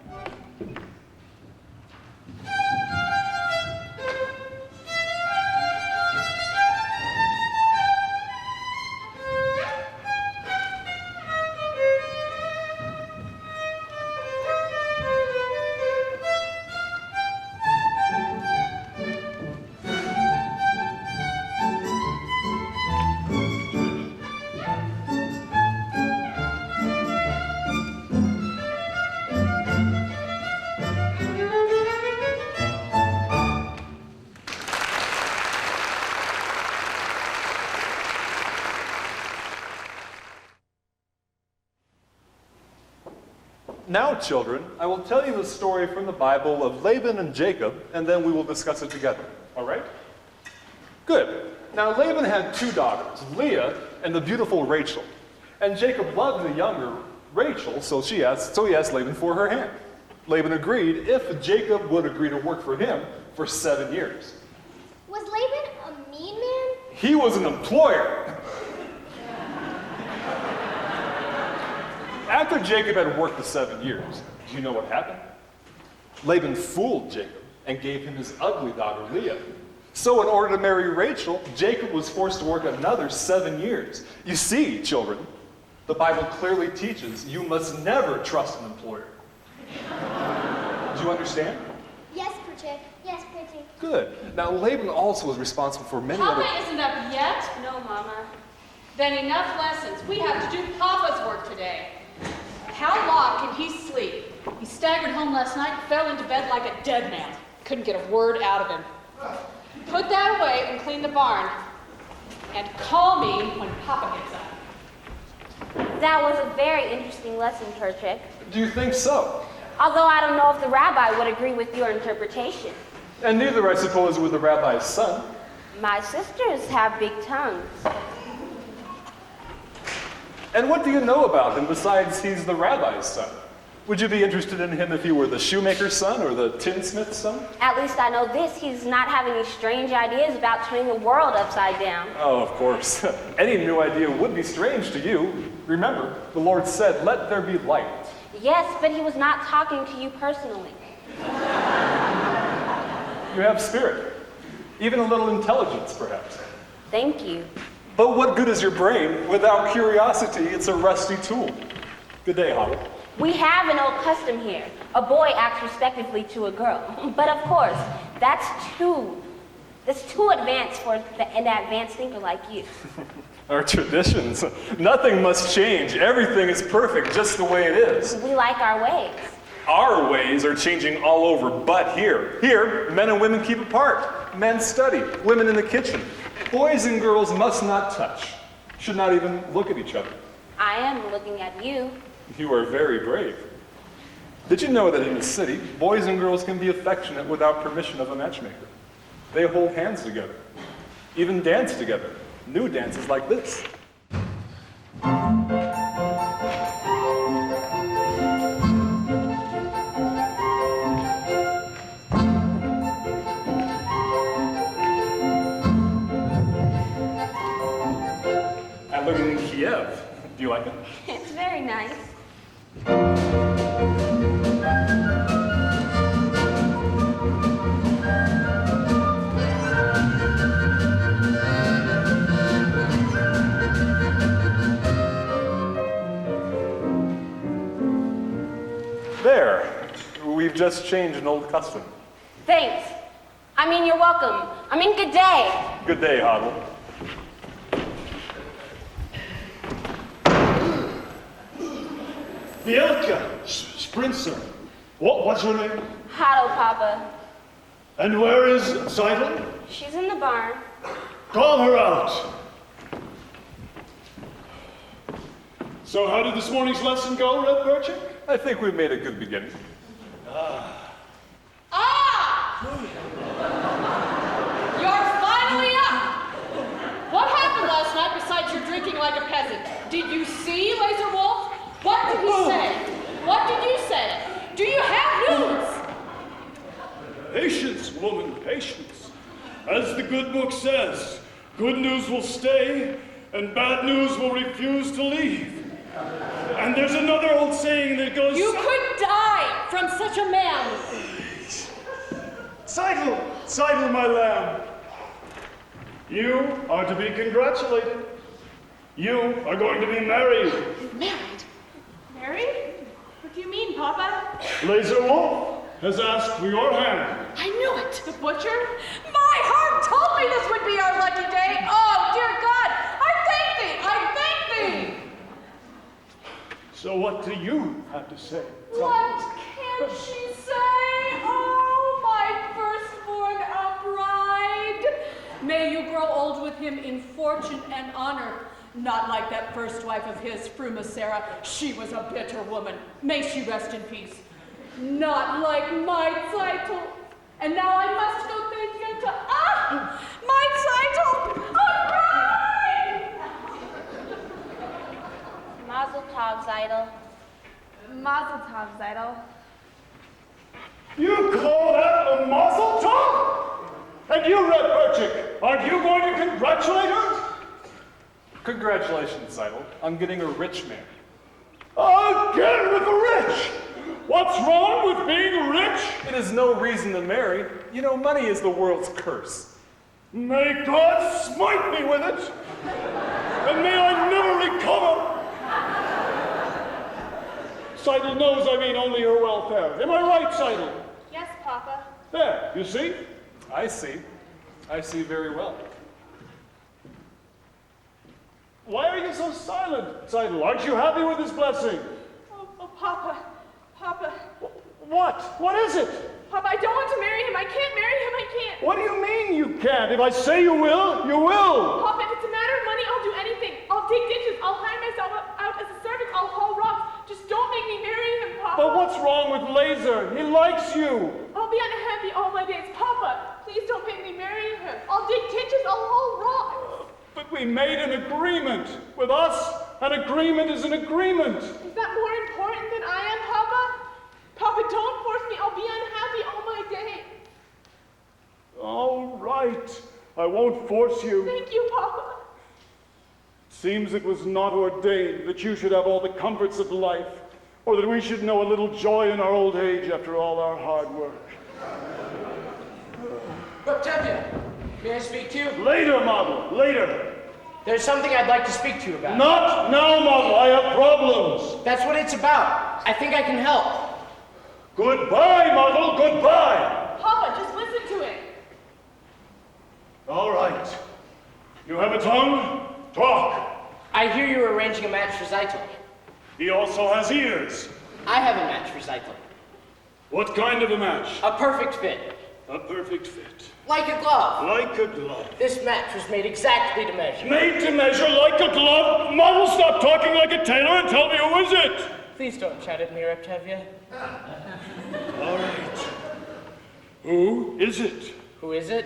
Now, children, I will tell you the story from the Bible of Laban and Jacob, and then we will discuss it together. All right? Good. Now, Laban had two daughters, Leah and the beautiful Rachel. And Jacob loved the younger Rachel, so he asked Laban for her hand. Laban agreed if Jacob would agree to work for him for 7 years. Was Laban a mean man? He was an employer. After Jacob had worked the 7 years, do you know what happened? Laban fooled Jacob and gave him his ugly daughter Leah. So in order to marry Rachel, Jacob was forced to work another 7 years. You see, children, the Bible clearly teaches you must never trust an employer. Do you understand? Yes, Pritchett. Yes, Pritchett. Good. Now Laban also was responsible for many Papa other... isn't up yet? No, Mama. Then enough lessons. We have to do Papa's work today. How long can he sleep? He staggered home last night and fell into bed like a dead man. Couldn't get a word out of him. Put that away and clean the barn. And call me when Papa gets up. That was a very interesting lesson, Pritchett. Do you think so? Although I don't know if the rabbi would agree with your interpretation. And neither, I suppose, would the rabbi's son. My sisters have big tongues. And what do you know about him besides he's the rabbi's son? Would you be interested in him if he were the shoemaker's son or the tinsmith's son? At least I know this. He's not having any strange ideas about turning the world upside down. Oh, of course. Any new idea would be strange to you. Remember, the Lord said, "Let there be light." Yes, but he was not talking to you personally. You have spirit. Even a little intelligence, perhaps. Thank you. But what good is your brain? Without curiosity, it's a rusty tool. Good day, Hoddle. We have an old custom here. A boy acts respectively to a girl. But of course, that's too advanced for an advanced thinker like you. Our traditions. Nothing must change. Everything is perfect just the way it is. We like our ways. Our ways are changing all over, but here. Here, men and women keep apart. Men study, women in the kitchen. Boys and girls must not touch. Should not even look at each other. I am looking at you. You are very brave. Did you know that in the city, boys and girls can be affectionate without permission of a matchmaker? They hold hands together, even dance together. New dances like this. I learned it in Kiev. Do you like it? It's very nice. There. We've just changed an old custom. Thanks. I mean, you're welcome. I mean, good day. Good day, Hoddle. Bielka, Sprinzer. What's her name? Hello, Papa. And where is Seidel? She's in the barn. Call her out. So how did this morning's lesson go, Red Birchick? I think we made a good beginning. You're finally up! What happened last night besides your drinking like a peasant? Did you see Laser Wolf? What did he say? What did you say? Do you have news? Patience, woman, patience. As the good book says, good news will stay, and bad news will refuse to leave. And there's another old saying that goes... You could die from such a man. Seidel, my lamb. You are to be congratulated. You are going to be married. Married? Married? What do you mean, Papa? Laser Wolf has asked for your hand. I knew it. The butcher? My heart told me this would be our lucky day. Oh, dear God, I thank thee. I thank thee. So what do you have to say? What can she say? Oh, my firstborn, a bride. May you grow old with him in fortune and honor. Not like that first wife of his, Fruma Sarah. She was a bitter woman. May she rest in peace. Not like my Zeitel. And now I must go thank you to, my Zeitel, a bride! Mazel tov, Zeidel. Mazel tov, Zeidel. You call that a mazel tov? And you, Red Birchick, aren't you going to congratulate her? Congratulations, Seidel, on getting a rich man. Again with the rich! What's wrong with being rich? It is no reason to marry. You know, money is the world's curse. May God smite me with it, and may I never recover. Seidel knows I mean only her welfare. Am I right, Seidel? Yes, Papa. There, you see? I see. I see very well. Why are you so silent, Seidel? Aren't you happy with this blessing? Oh, Papa. Papa. What? What is it? Papa, I don't want to marry him. I can't marry him. I can't. What do you mean you can't? If I say you will, you will. Papa, if it's a matter of money, I'll do anything. I'll dig ditches. I'll hire myself out as a servant. I'll haul rocks. Just don't make me marry him, Papa. But what's wrong with Laser? He likes you. I'll be unhappy all my days. Papa, please don't make me marry him. I'll dig ditches. I'll haul rocks. But we made an agreement. With us, an agreement is an agreement. Is that more important than I am, Papa? Papa, don't force me. I'll be unhappy all my days. All right. I won't force you. Thank you, Papa. Seems it was not ordained that you should have all the comforts of life, or that we should know a little joy in our old age after all our hard work. But Tevye, may I speak to you? Later, Model, later. There's something I'd like to speak to you about. Not now, Model. I have problems. That's what it's about. I think I can help. Goodbye, Model. Goodbye. Papa, just listen to it. All right. You have a tongue? Talk. I hear you're arranging a match for Zeitel. He also has ears. I have a match for Zeitel. What kind of a match? A perfect fit. A perfect fit. Like a glove. Like a glove. This match was made exactly to measure. Made to measure like a glove? Model, stop talking like a tailor and tell me who is it? Please don't shout at me, Reptavia. All right. Who is it? Who is it?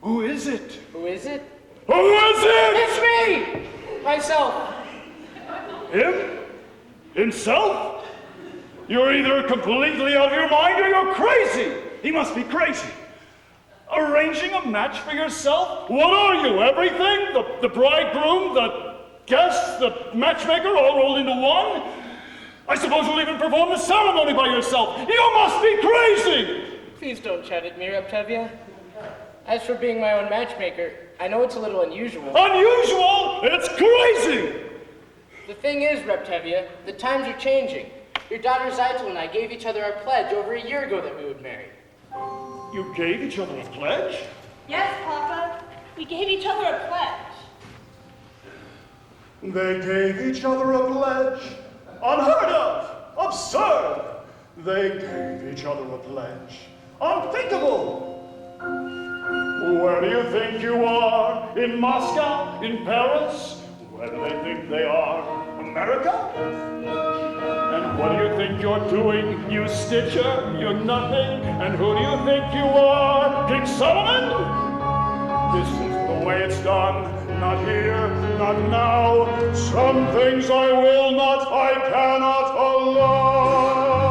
Who is it? Who is it? Who is it? It's me! Myself. Him? Himself? You're either completely out of your mind or you're crazy. He must be crazy. Arranging a match for yourself? What are you, everything? The bridegroom, the guests, the matchmaker, all rolled into one? I suppose you'll even perform the ceremony by yourself. You must be crazy! Please don't shout at me, Reptavia. As for being my own matchmaker, I know it's a little unusual. Unusual? It's crazy! The thing is, Reptavia, the times are changing. Your daughter Zeitel and I gave each other a pledge over a year ago that we would marry. You gave each other a pledge? Yes, Papa. We gave each other a pledge. They gave each other a pledge. Unheard of! Absurd! They gave each other a pledge. Unthinkable! Where do you think you are? In Moscow? In Paris? Where do they think they are? America? And what do you think you're doing, you Stitcher? You're nothing. And who do you think you are? King Solomon? This isn't the way it's done. Not here, not now. Some things I will not, I cannot allow.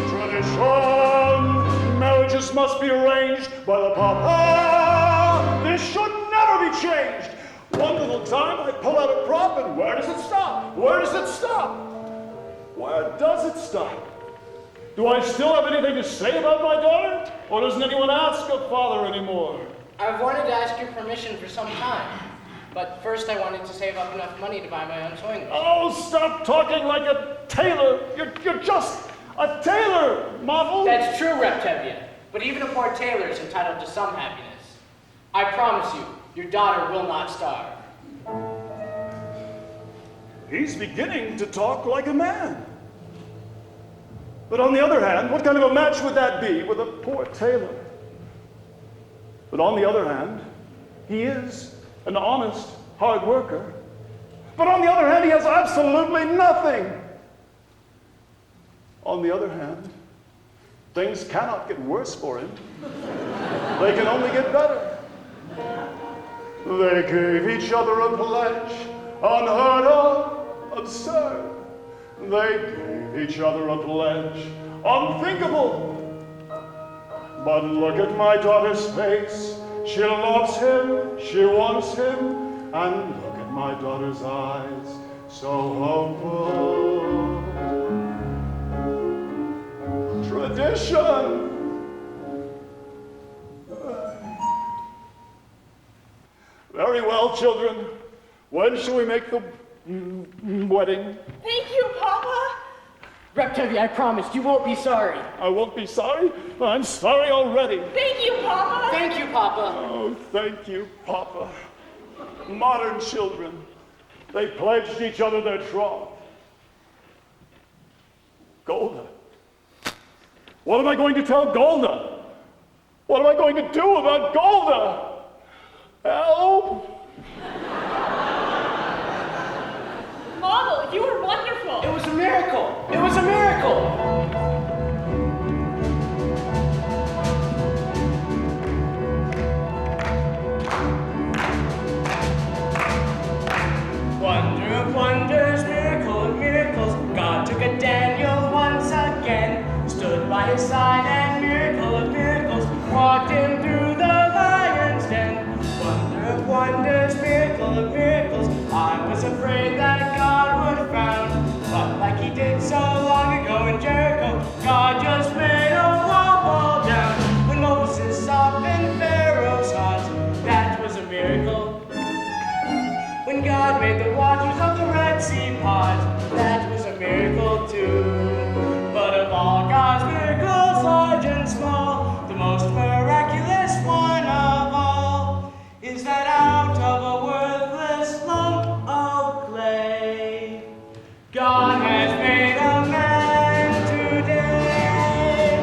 Tradition. Marriages must be arranged by the Papa. This should never be changed. One little time I pull out a prop and where does it stop? Where does it stop? Where does it stop? Do I still have anything to say about my daughter? Or doesn't anyone ask a father anymore? I've wanted to ask your permission for some time. But first I wanted to save up enough money to buy my own sewing machine. Oh, stop talking like a tailor. You're just a tailor, Model. That's true, Reptavia. But even a poor tailor is entitled to some happiness. I promise you, your daughter will not starve. He's beginning to talk like a man. But on the other hand, what kind of a match would that be with a poor tailor? But on the other hand, he is an honest, hard worker. But on the other hand, he has absolutely nothing. On the other hand, things cannot get worse for him. They can only get better. They gave each other a pledge, unheard of, absurd. They gave each other a pledge, unthinkable. But look at my daughter's face. She loves him, she wants him, and look at my daughter's eyes, so hopeful. Tradition. Very well, children. When shall we make the wedding? Thank you, Papa. Reptavia, I promise, you won't be sorry. I won't be sorry? I'm sorry already. Thank you, Papa. Thank you, Papa. Oh, thank you, Papa. Modern children, they pledged each other their troth. Golda. What am I going to tell Golda? What am I going to do about Golda? Help! Model, you were wonderful. It was a miracle. It was a miracle. Wonder of wonders, miracle of miracles. God took a Daniel once again, stood by his side, and miracle of miracles, walked him through the lion's den. Wonder of wonders, miracle of miracles. I was afraid that God would frown, but like he did so long ago in Jericho, God just made a wall fall down. When Moses softened Pharaoh's heart, that was a miracle. God has made a man today.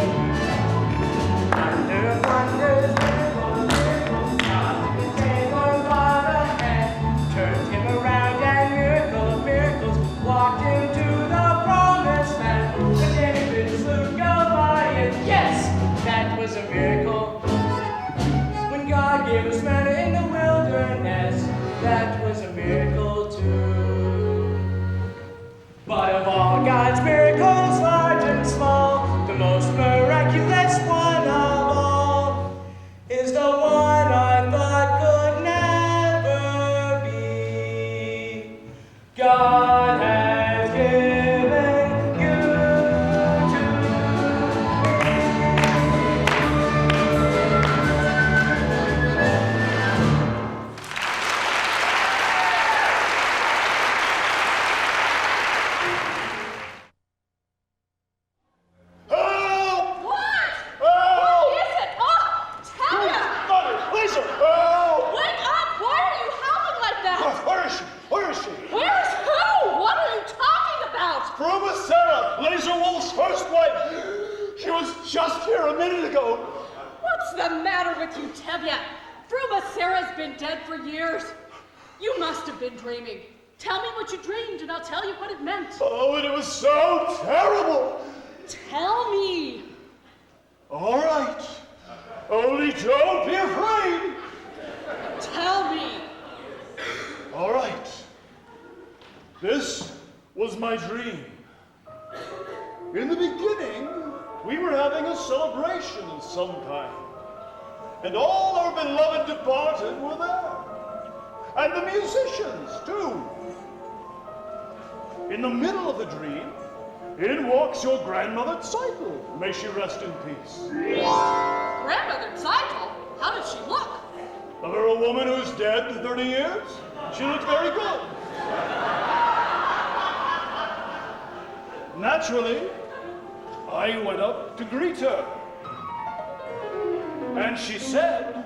Wonder, wonders, miracles, miracles. God took a tailor by the hand, turned him around, and miracle of miracles, walked into the promised land. And David slew Goliath. Yes, that was a miracle. When God gave us manna in the wilderness, that was a miracle too. But of all God's miracles, large and small, the most miraculous one of all is the one I thought could never be. God has given you to Help! What? Help! What is it? Oh, Tanya! Mother, Lisa, help! Wake up! Why are you howling like that? Where is she? Where is she? Where's who? What are you talking about? Pruma Sarah, Laser Wolf's first wife. She was just here a minute ago. What's the matter with you, Tevye? Fruma Sarah's been dead for years. You must have been dreaming. Tell me what you dreamed and I'll tell you what it meant. Oh, and it was so terrible. Tell me. All right. Only don't be afraid. Tell me. All right. This was my dream. In the beginning, we were having a celebration of some kind. And all our beloved departed were there. And the musicians, too. In the middle of the dream, in walks your grandmother, Cycle. May she rest in peace. Grandmother Tzeitel? How did she look? For a woman who's dead 30 years, she looked very good. Naturally, I went up to greet her. And she said,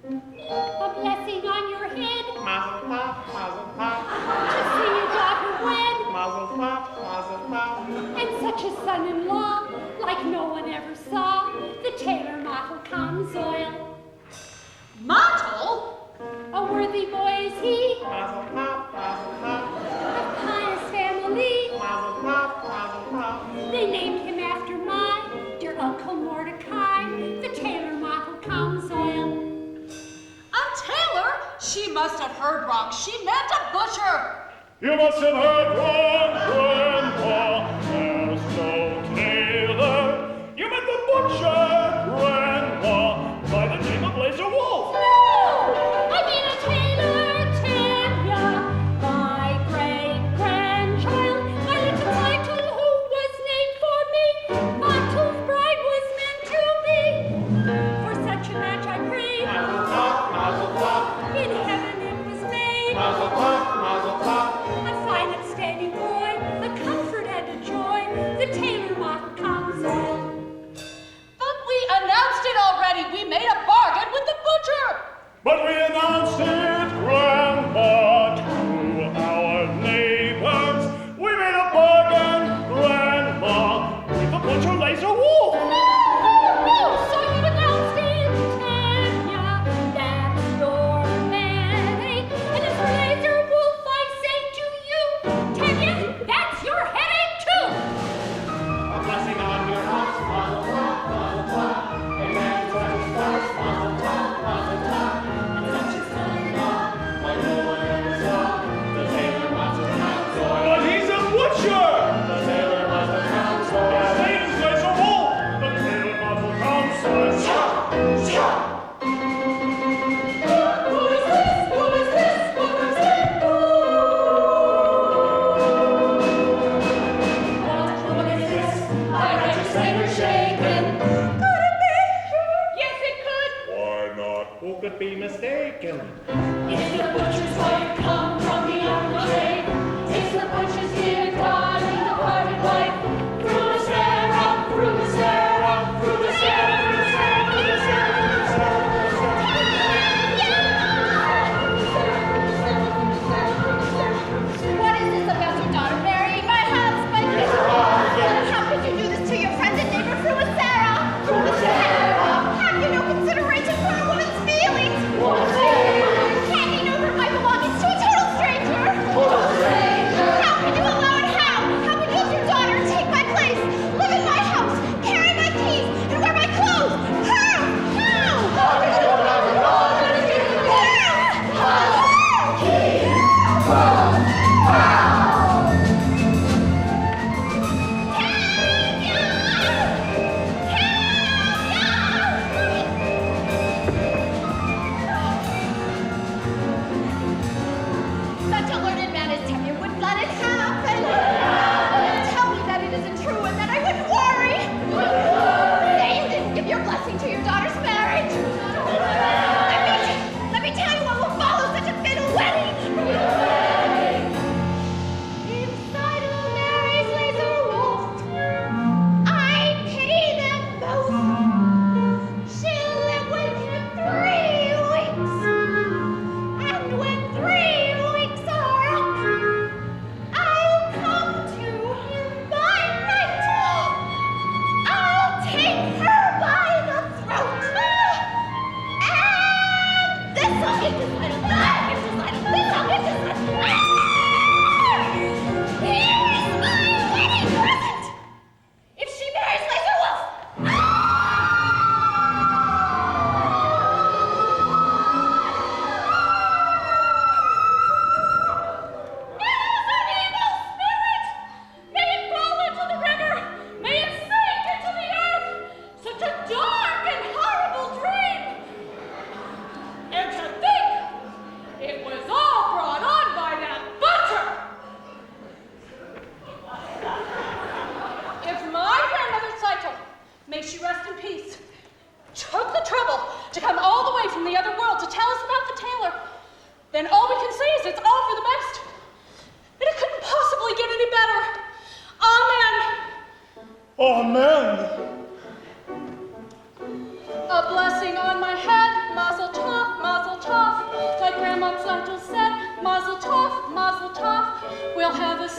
A blessing on your head. Mazel tov, mazel tov, To see your daughter wed. mazel tov, mazel tov. And such a son-in-law, like no one ever saw. The tailor Mottle comes oil. Mottle? A worthy boy is he, Mazel tov, mazel tov, of pious family. mazel tov, mazel tov. They named him after my dear Uncle Mordecai. The tailor Mottle comes oil. A tailor? She must have heard wrong. She meant a butcher. you must have heard wrong, Grandpa. There's no tailor. You meant the butcher, Grandpa, by the name of Laser Wolf. No! I mean a tailor, Tanya, my great-grandchild, my little Myrtle who was named for me. Mottle's bride was meant to be. For such a match I prayed. Mazel tov, mazel tov, In heaven it was made. mazel tov, mazel tov. A fine upstanding boy, a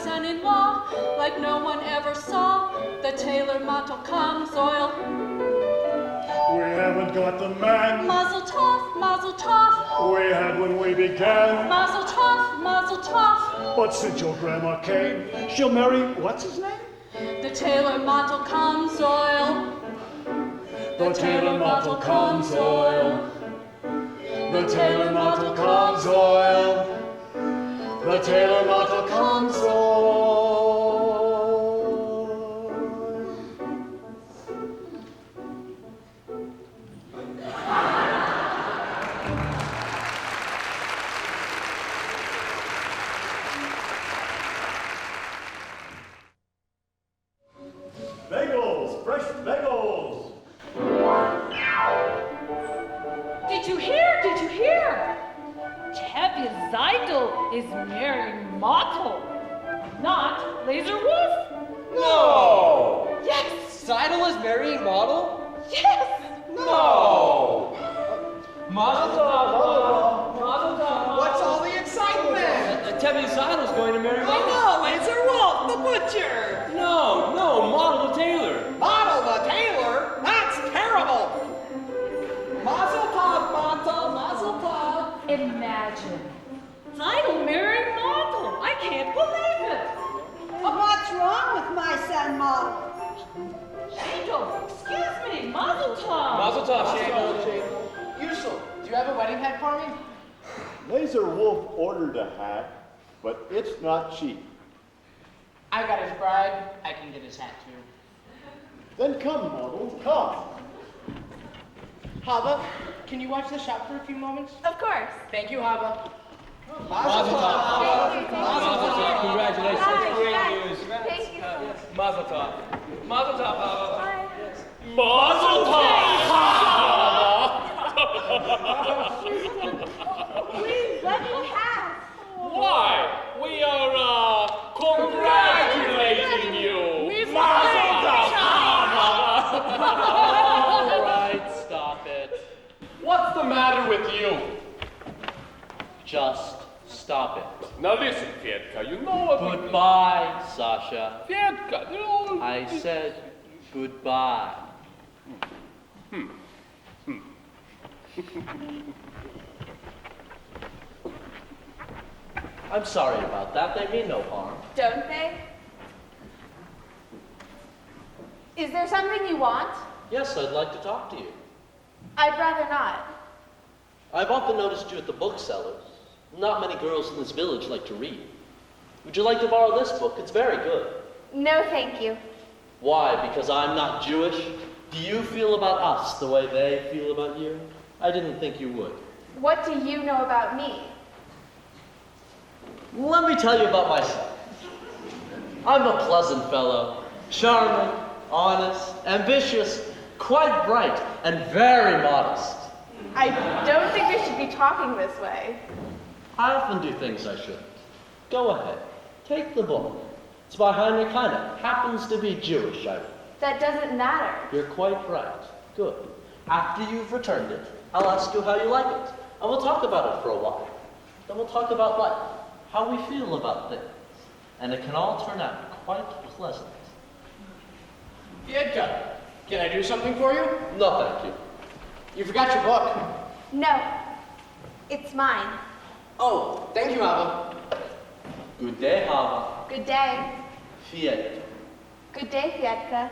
son-in-law, like no one ever saw. The tailor motto comes oil. We haven't got the man Mazel tov, mazel tov. we had when we began. Mazel tov, mazel tov. But since your grandma came, she'll marry, what's his name? The tailor motto comes oil. The tailor motto comes oil. The tailor motto comes oil. The tailor motto comes oil. Bagels, fresh bagels. Did you hear? Did you hear? Tevye Zeidel is marrying Mottel, not Laser Wolf. No! Yes! Seidel is marrying Model? Yes! No! Mazel tov, Mazel tov. What's all the excitement? Tevye Seidel's going to marry I know, Laser Wolf, the butcher! No, Model the tailor. Model the tailor? That's terrible! Mazel tov, Montel, mazel tov. Imagine. Zeidel marrying Mottel. I can't believe it. What's wrong with my son, Mom? Shadel, excuse me, Mazel tov. Mazel tov, Shadel. Yusel, do you have a wedding hat for me? Laser Wolf ordered a hat, but it's not cheap. I got his bride. I can get his hat too. Then come, Model, come. Hava, can you watch the shop for a few moments? Of course. Thank you, Hava. Mazel tov. Mazel tov. Congratulations. That's great Hi. news. Thank you so much. Mazel tov. Mazel tov, Hava. Bye. Mazel Please, let me pass. Why? We are, congratulating you. Mazel All right, stop it. What's the matter with you? Just stop it. Now listen, Fedka, you know what Goodbye, Sasha. Fedka, you know... I said goodbye. I'm sorry about that. They mean no harm. Don't they? Is there something you want? Yes, I'd like to talk to you. I'd rather not. I've often noticed you at the booksellers. Not many girls in this village like to read. Would you like to borrow this book? It's very good. No, thank you. Why? Because I'm not Jewish? Do you feel about us the way they feel about you? I didn't think you would. What do you know about me? Let me tell you about myself. I'm a pleasant fellow, charming, honest, ambitious, quite bright, and very modest. I don't think we should be talking this way. I often do things I shouldn't. Go ahead. Take the book. It's by Heinrich Heine. Happens to be Jewish, I read. That doesn't matter. You're quite right. Good. After you've returned it, I'll ask you how you like it. And we'll talk about it for a while. Then we'll talk about life, how we feel about things. And it can all turn out quite pleasant. Fedka, can I do something for you? No, thank you. You forgot your book. No, it's mine. Oh, thank you, Hava. Good day, Hava. Good day. Fiat. Good day, Fedka.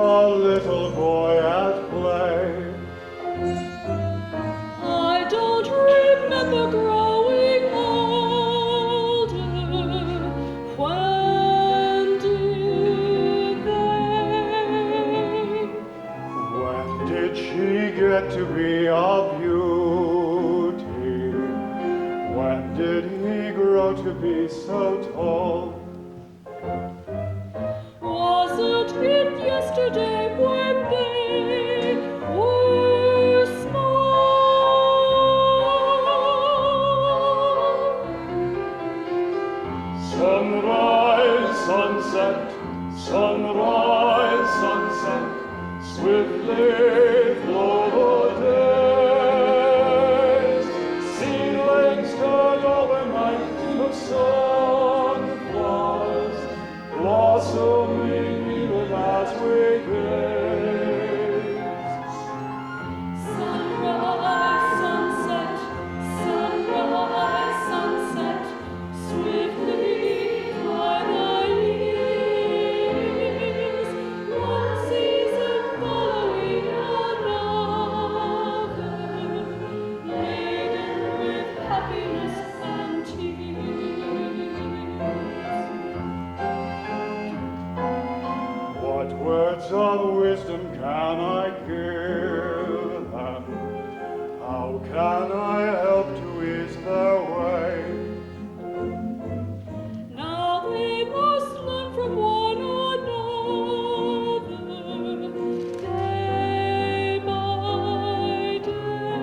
a little boy at play. I don't remember growing older. When did they? When did she get to be a beauty? When did he grow to be so tall? Wasn't it yesterday when they were small? Sunrise, sunset, sunrise, sunset, swiftly flow the days. Seedlings turn overnight to sunflowers, blossoming even as we gaze. Sunrise, sunset, swiftly fly the years. One season following another, laden with happiness and tears. What words of wisdom can I give them? How can I help to ease their way? Now they must learn from one another, day by day.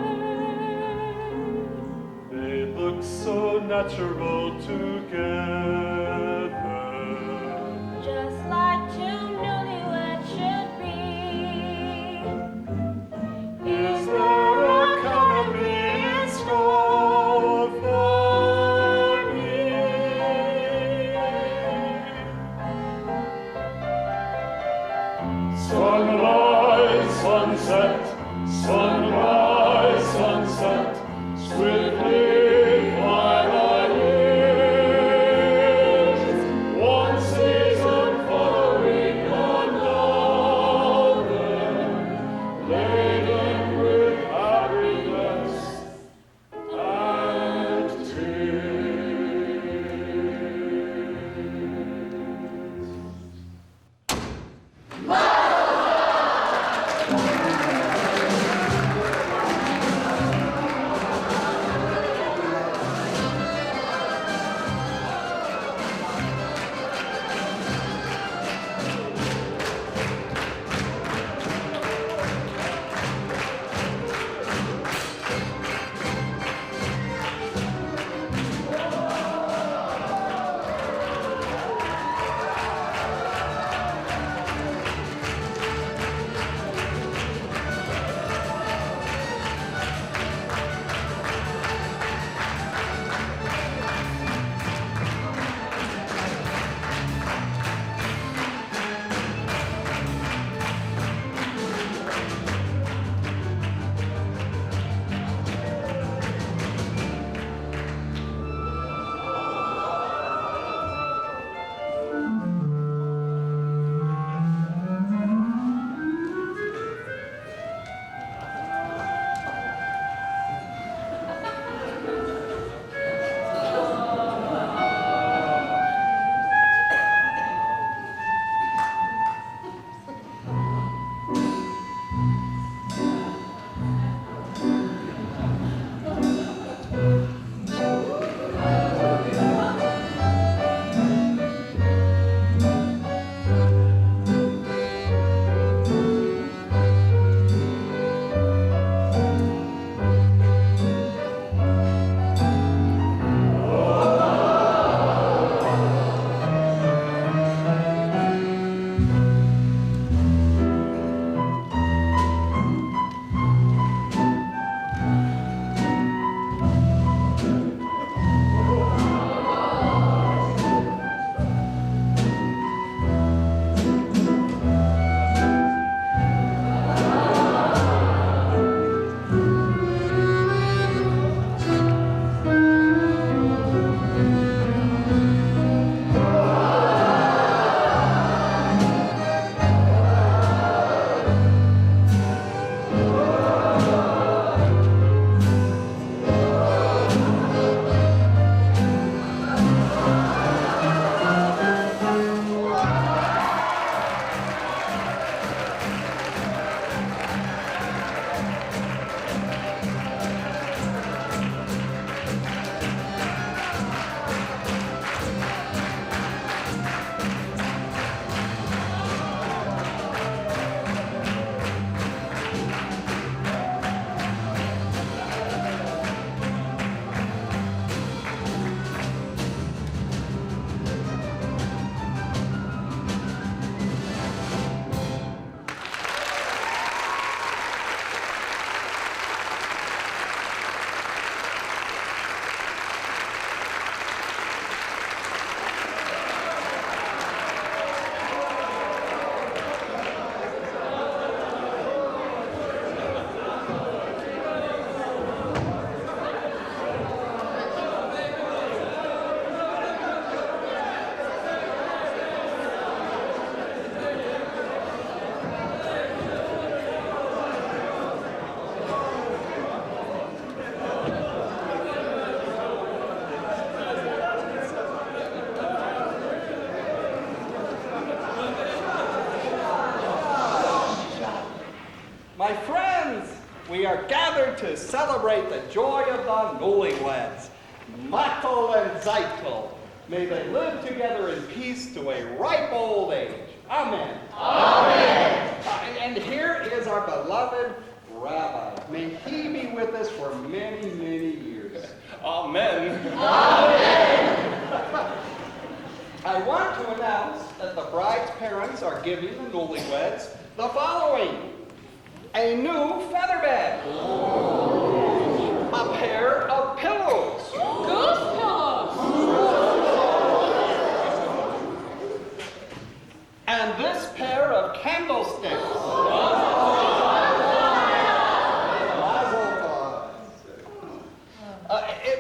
They look so natural together. Just like two newlyweds should be. Is there a comedy in store for me? Sunrise, sunset, sunrise, sunset, swiftly fly the years. One season following another, laden with happiness and tears. My friends, we are gathered to celebrate the joy of the newlyweds, Mattel and Zeitel. May they live together in peace to a ripe old age. Amen. Amen. And here is our beloved Rabbi. May he be with us for many, many years. Amen. Amen. I want to announce that the bride's parents are giving the newlyweds the following: a new feather bed, a pair of pillows, Goose pillows! and this pair of candlesticks.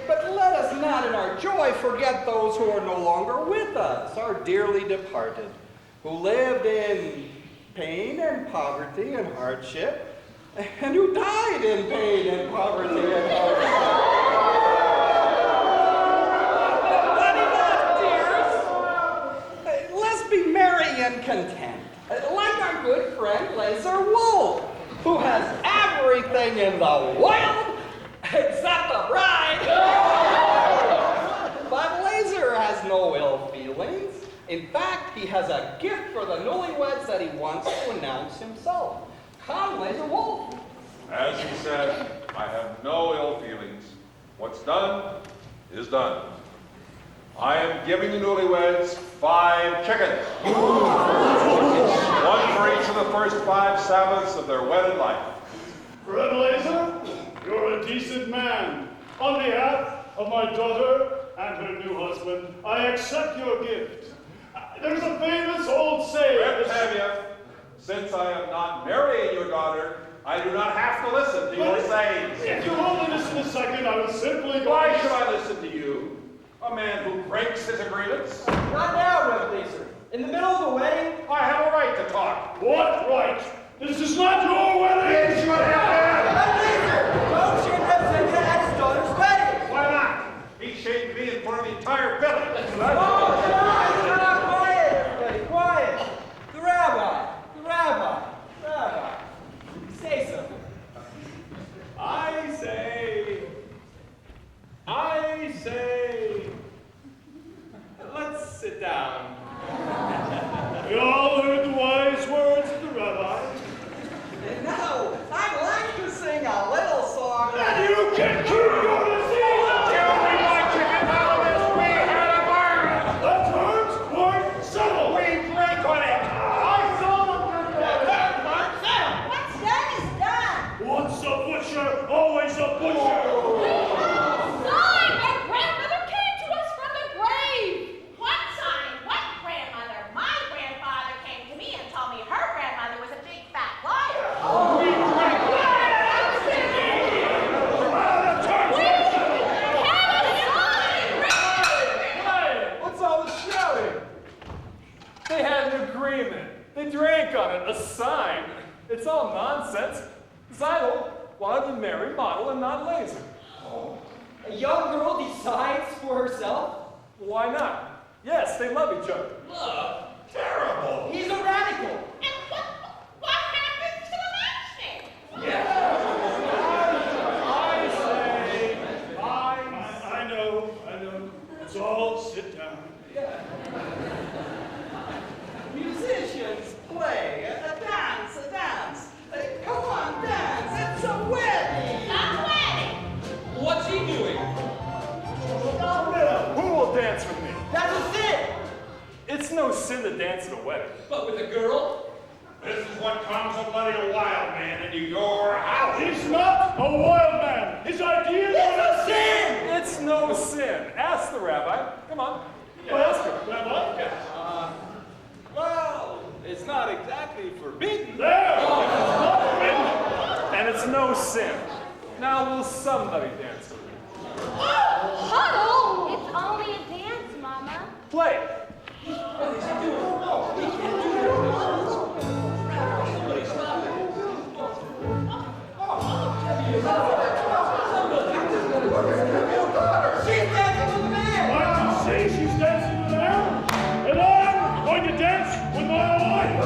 But let us not in our joy forget those who are no longer with us, our dearly departed, who lived in pain and poverty and hardship, and who died in pain and poverty and hardship. But enough, dears. Let's be merry and content, like our good friend Laser Wolf, who has everything in the world except the bride. But Laser has no ill feelings. In fact, he has a gift for the newlyweds that he wants to announce himself. Come, Laser Wolf. As he said, I have no ill feelings. What's done is done. I am giving the newlyweds 5 chickens. One for each of the first 5 Sabbaths of their wedded life. Fred Laser, you're a decent man. On behalf of my daughter and her new husband, I accept your gift. There's a famous old saying. Fred Tavia, since I am not marrying your daughter, I do not have to listen to your sayings. If you only listen a second, I was simply going Why should I listen to you, a man who breaks his agreements? Not now, Rev Laser. In the middle of the wedding, I have a right to talk. What right? This is not your wedding! Yes, you have. Rev Laser, don't you represent at his daughter's wedding? Why not? He shamed me in front of the entire village. Quiet, everybody, quiet. The rabbi. Say something. I say, let's sit down. We all heard the wise words of the rabbi. And now, I'd like to sing a little song. And you can keep your disease! Tell me my chicken out of this. We had a bargain. The terms weren't settled! We drank on it. I saw them. What's done is done. Once a butcher, always a butcher! Sign! Our grandmother came to us from the grave! What sign? What grandmother? My grandfather came to me and told me her grandmother was a big fat liar. We drank on it. What's all the shouting? They had an agreement. They drank on it, a sign. It's all nonsense. Zeidel wanted to marry Model and not Laser. A young girl decides for herself? Why not? Yes, they love each other. Love? Terrible. He's a radical. And what happened to the matchmaker? I know. Let's all sit down. Musicians play, a dance. Come on, dance. It's a wedding. A wedding. What's he doing? Who will dance with me? That's a sin. It's no sin to dance at a wedding. But with a girl? This is what comes of letting a wild man into your house. He's not a wild man. His ideas are a sin. It's no sin. Ask the rabbi. Come on. Ask him. Rabbi? Well, it's not exactly forbidden. There! It's not forbidden. And it's no sin. Now will somebody dance with me? Huddle! It's only a dance, Mama. Play. She's dancing with a man. I can see she's dancing with an arrow. And I'm going to dance with my wife.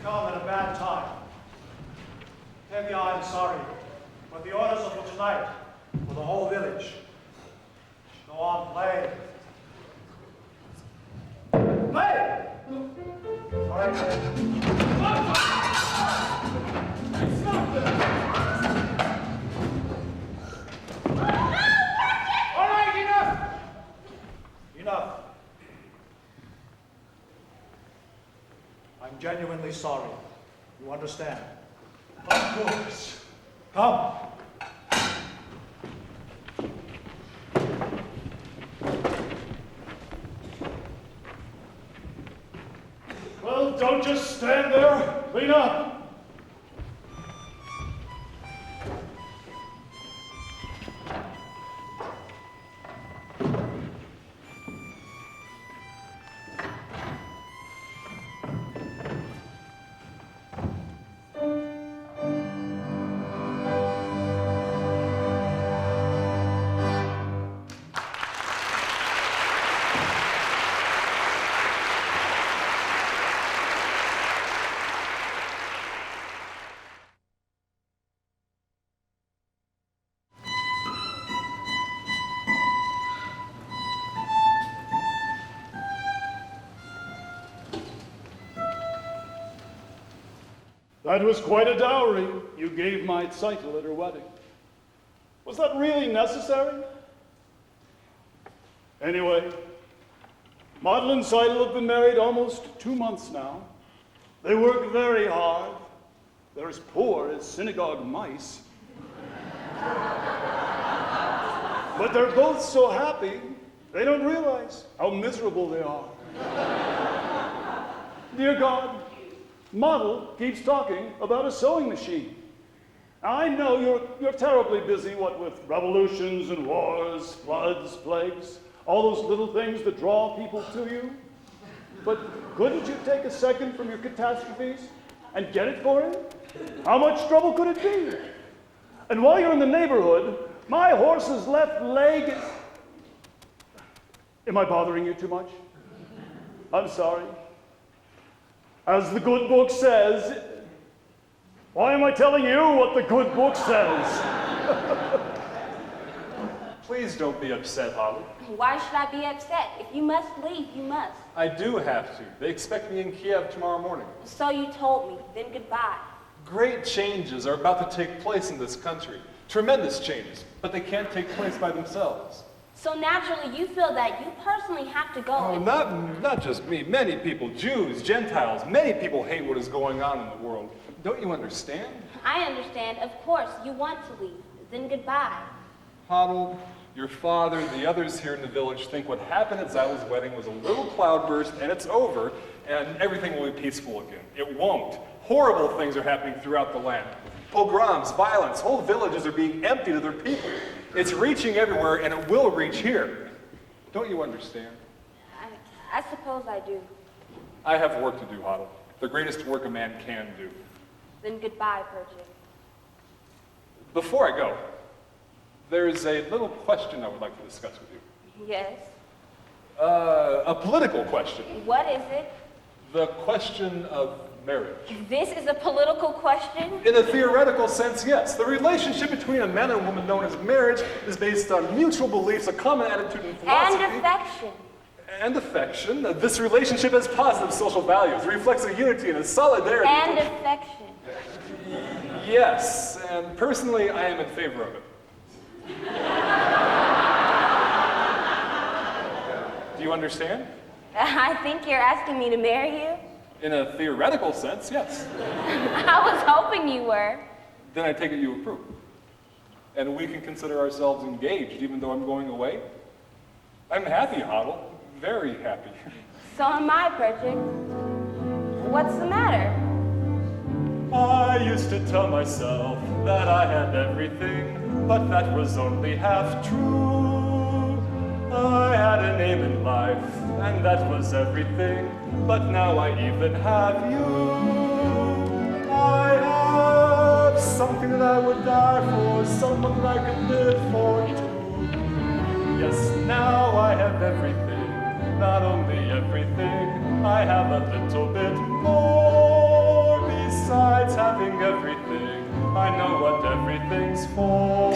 come at a bad time. Tevye, I'm sorry, but the orders are for tonight, for the whole village. Go on, play. Play! All right, All right, enough! Enough. I'm genuinely sorry. You understand? Of course. Come. Well, don't just stand there. Clean up. That was quite a dowry you gave my Zeitel at her wedding. Was that really necessary? Anyway, Model and Zeitel have been married almost 2 months now. They work very hard. They're as poor as synagogue mice. But they're both so happy, they don't realize how miserable they are. Dear God, Model keeps talking about a sewing machine. I know you're terribly busy, what with revolutions and wars, floods, plagues, all those little things that draw people to you. But couldn't you take a second from your catastrophes and get it for him? How much trouble could it be? And while you're in the neighborhood, my horse's left leg is... Am I bothering you too much? I'm sorry. As the good book says, why am I telling you what the good book says? Please don't be upset, Holly. Why should I be upset? If you must leave, you must. I do have to. They expect me in Kiev tomorrow morning. So you told me, then goodbye. Great changes are about to take place in this country. Tremendous changes, but they can't take place by themselves. So naturally, you feel that you personally have to go. Oh, not just me. Many people, Jews, Gentiles, many people hate what is going on in the world. Don't you understand? I understand. Of course, you want to leave. Then goodbye. Hoddle, your father, the others here in the village think what happened at Zeidel's wedding was a little cloudburst and it's over and everything will be peaceful again. It won't. Horrible things are happening throughout the land. Pogroms, violence, whole villages are being emptied of their people. It's reaching everywhere and it will reach here. Don't you understand? I suppose I do. I have work to do, Hoddle. The greatest work a man can do. Then goodbye, Perchik. Before I go, there's a little question I would like to discuss with you. Yes. A political question. What is it? The question of marriage. This is a political question? In a theoretical sense, yes. The relationship between a man and a woman known as marriage is based on mutual beliefs, a common attitude and philosophy. And affection. And affection. This relationship has positive social values, reflects a unity and a solidarity. And affection. Yes, and personally, I am in favor of it. Do you understand? I think you're asking me to marry you. In a theoretical sense, yes. I was hoping you were. Then I take it you approve. And we can consider ourselves engaged, even though I'm going away. I'm happy, Hoddle. Very happy. So am I, Perchik. What's the matter? I used to tell myself that I had everything, but that was only half true. I had an aim in life, and that was everything, but now I even have you. I have something that I would die for, someone that I could live for too. Yes, now I have everything, not only everything, I have a little bit more. I know what everything's for.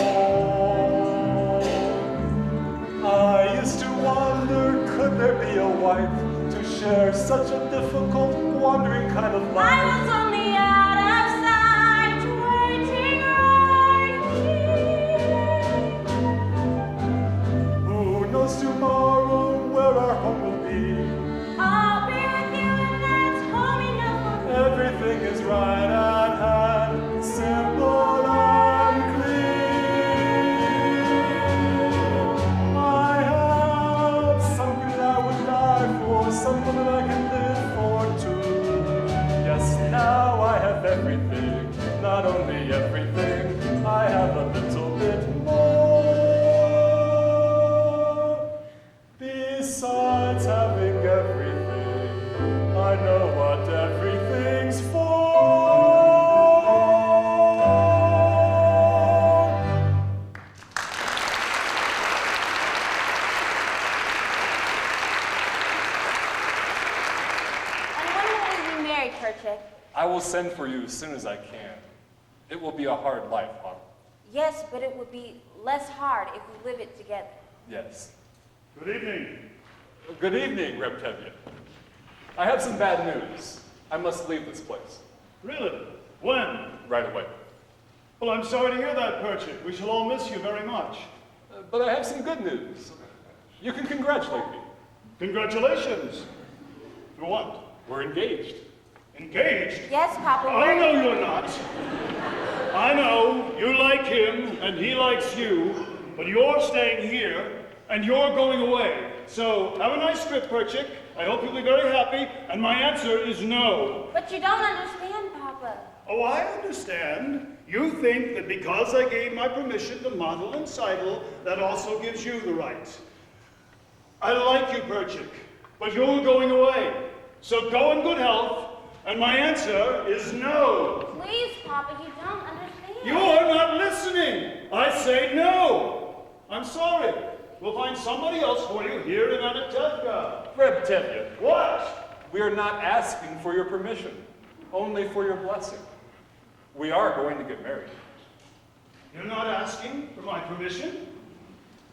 I used to wonder, could there be a wife to share such a difficult, wandering kind of life? I was only out of sight, waiting right here. Who knows tomorrow where our home will be? I'll be with you and that's home enough for me. Everything is right at hand, simple and clear. I have something I would die for, something that I can live for too. Yes, now I have everything, not only everything, I have a little bit more. Besides having everything, I know what everything's for. And when will we be married, Perchik? I will send for you as soon as I can. It will be a hard life, Papa. Yes, but it would be less hard if we live it together. Yes. Good evening. Good evening, Reb Tevye. I have some bad news. I must leave this place. Really? When? Right away. Well, I'm sorry to hear that, Perchik. We shall all miss you very much. But I have some good news. You can congratulate me. Congratulations. For what? We're engaged. Engaged? Yes, Papa. I know you're not. I know you like him and he likes you, but you're staying here and you're going away. So have a nice trip, Perchik. I hope you'll be very happy, and my answer is no. But you don't understand, Papa. Oh, I understand. You think that because I gave my permission to Model and Seidel, that also gives you the right. I like you, Perchik, but you're going away. So go in good health, and my answer is no. Please, Papa, you don't understand. You're not listening. I say no. I'm sorry. We'll find somebody else for you here in Anatevka. Reb Tevye. What? We are not asking for your permission, only for your blessing. We are going to get married. You're not asking for my permission?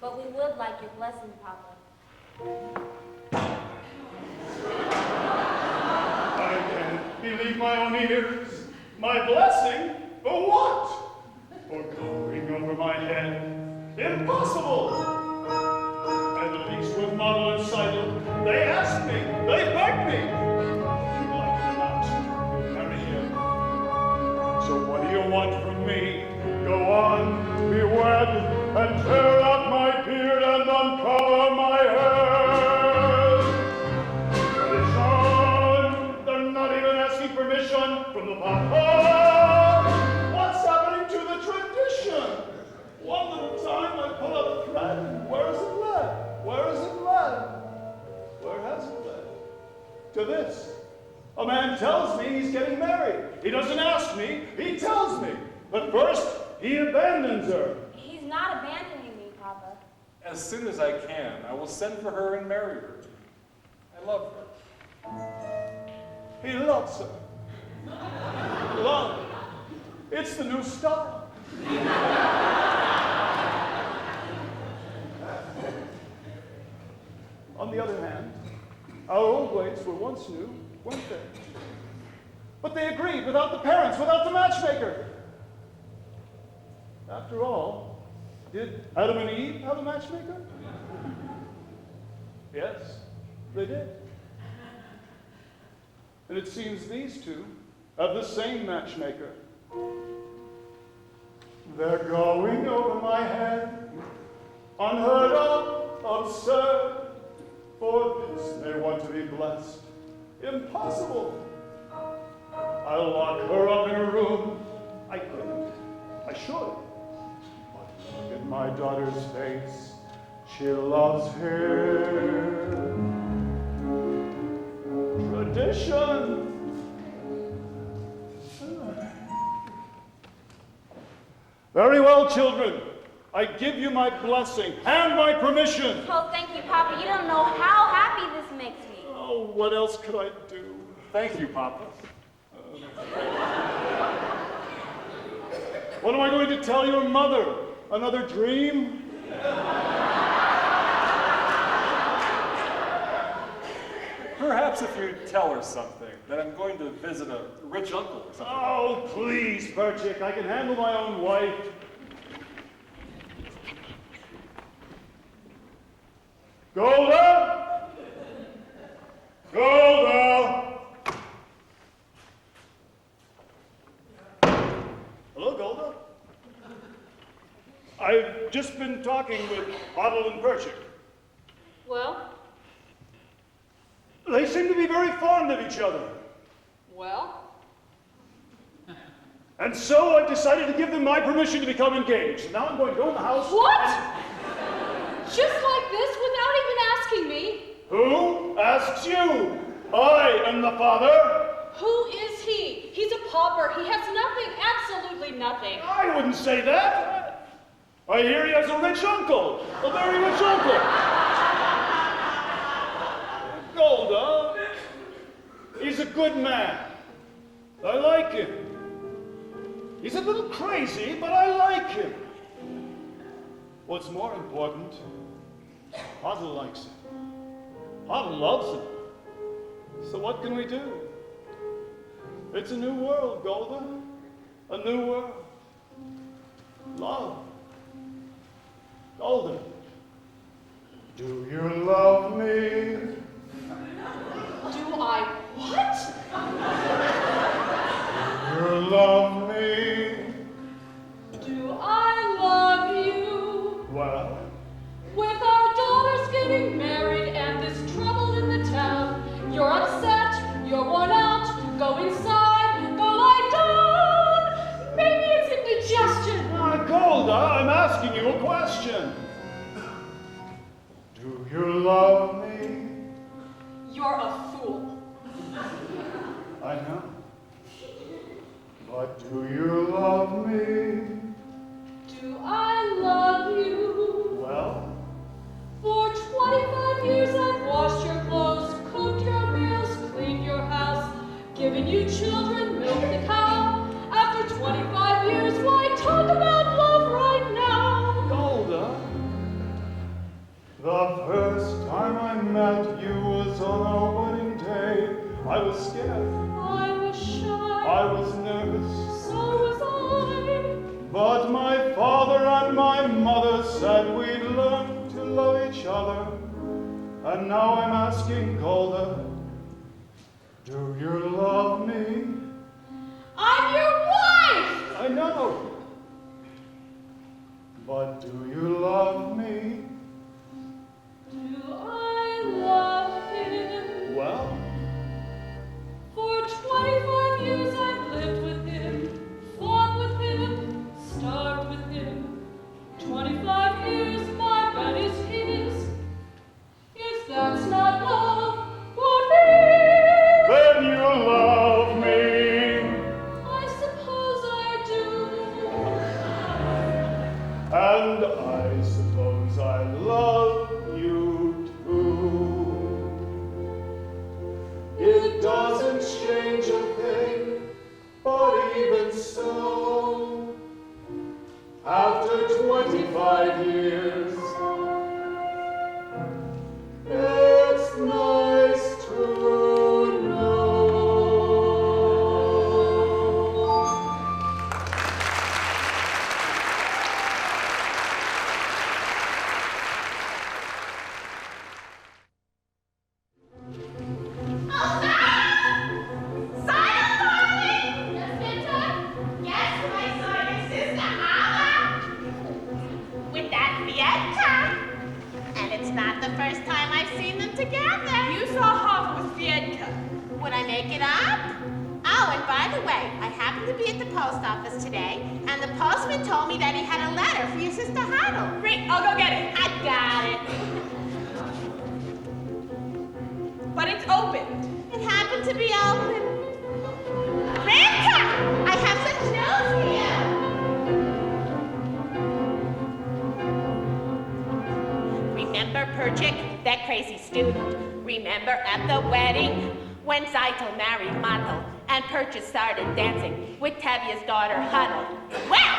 But we would like your blessing, Papa. I can't believe my own ears. My blessing? For what? For going over my head. Impossible! At least with Model and Seidel, they asked me, they begged me. If you like it or not, you'll marry him. So what do you want from me? Go on, be wed, and tear out my beard and uncover my head. Tradition, they're not even asking permission from the Papa. What's happening to the tradition? One little time I pull out a thread, and where is it led? Where is it led? Where has it led? To this. A man tells me he's getting married. He doesn't ask me, he tells me. But first, he abandons her. He's not abandoning me, Papa. As soon as I can, I will send for her and marry her. I love her. He loves her. Love. It's the new style. On the other hand, our old ways were once new, weren't they? But they agreed without the parents, without the matchmaker. After all, did Adam and Eve have a matchmaker? Yes, they did. And it seems these two have the same matchmaker. They're going over my head, unheard of, absurd. For this they want to be blessed. Impossible. I'll lock her up in a room. I couldn't. I should. But look at my daughter's face. She loves him. Tradition. Very well, children. I give you my blessing and my permission. Oh, thank you, Papa. You don't know how happy this makes me. Oh, what else could I do? Thank you, Papa. What am I going to tell your mother? Another dream? Perhaps if you tell her something, that I'm going to visit a rich uncle or something. Oh, please, Perchik, I can handle my own wife. Golda! Golda! Hello, Golda. I've just been talking with Otto and Perchik. Well? They seem to be very fond of each other. Well? And so I've decided to give them my permission to become engaged. Now I'm going to go in the house. What? Just like this, without even asking me? Who asks you? I am the father. Who is he? He's a pauper. He has nothing, absolutely nothing. I wouldn't say that. I hear he has a rich uncle, a very rich uncle. Golda, he's a good man. I like him. He's a little crazy, but I like him. What's more important, Otto likes him. Otto loves him. So what can we do? It's a new world, Golda. A new world. Love. Golda, do you love me? Do I what? You love me? Do I love you? Well? With our daughters getting married and this trouble in the town, you're upset, you're worn out, go inside, go lie down. Maybe it's indigestion. Golda, I'm asking you a question. Do you love me? You're a fool. I know. But do you love me? Do I love you? Well? For 25 years I've washed your clothes, cooked your meals, cleaned your house, given you children, milked the cow. After 25 years, why talk about love right now? Golda, the first time I met you was on our wedding day. I was scared. I was shy. I was nervous. So was I. But my father and my mother said we'd learn to love each other. And now I'm asking Golda, do you love me? I'm your wife! I know. But do you love me? Do I love him? Well? For 25 years I've lived with him, fought with him, starved with him. 25 years my bed is his. If that's not love, what is? Then you love me. I suppose I do. And I suppose I love you too. It doesn't change a thing, but even so, after 25 years, it's nice to know. With that Fiedka. And it's not the first time I've seen them together. You saw Hoff with Fiedka. Would I make it up? Oh, and by the way, I happened to be at the post office today, and the postman told me that he had a letter for your sister Heidel. Great, I'll go get it. I got it. But it's open. It happened to be open. Rinka! I have some news for you. Remember Perchik, that crazy student? Remember at the wedding when Zeitel married Matel and Purchase started dancing with Tavia's daughter, Huddle. Well,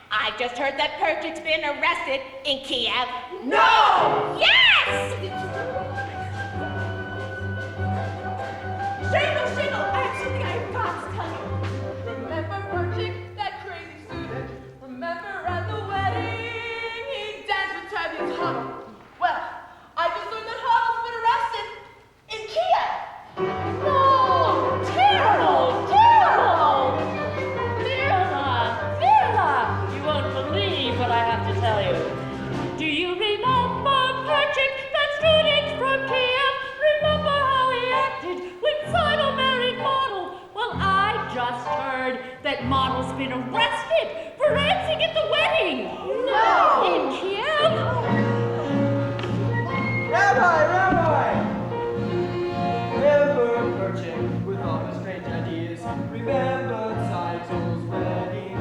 I just heard that Purchase been arrested in Kiev. No! Yes! Shingle, I have something I have got to tell you. Remember Purchase, that crazy student? Remember at the wedding, he danced with Tavia's Huddle. Well, I just learned that Huddle's been arrested in Kiev. No! Terrible! Terrible! Virla! You won't believe what I have to tell you. Do you remember Perchik, that student from Kiev? Remember how he acted when Sidle married Model? Well, I just heard that Model's been arrested for dancing at the wedding. No! In Kiev? Rabbi! Remember Perchik with all his strange ideas. Remember Sidle's wedding,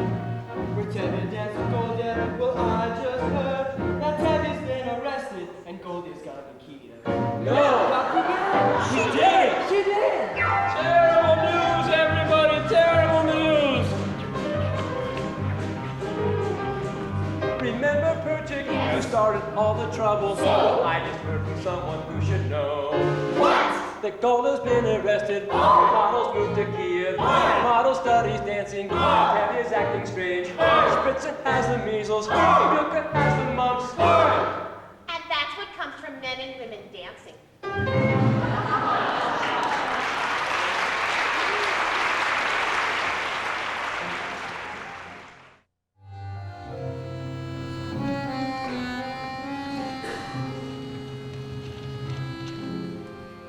where Tevye danced with Golden. Well, I just heard that Tevye's been arrested and Goldie's got in Kiev. No! She did! Terrible news, everybody! Terrible news! Remember Perchik, who started all the trouble? I just heard from someone who should know. What? That Golda's been arrested. Model's moved to Kiev. Model studies dancing. Tevye's acting strange. Spritzer has the measles. Milka has the mumps. And that's what comes from men and women dancing.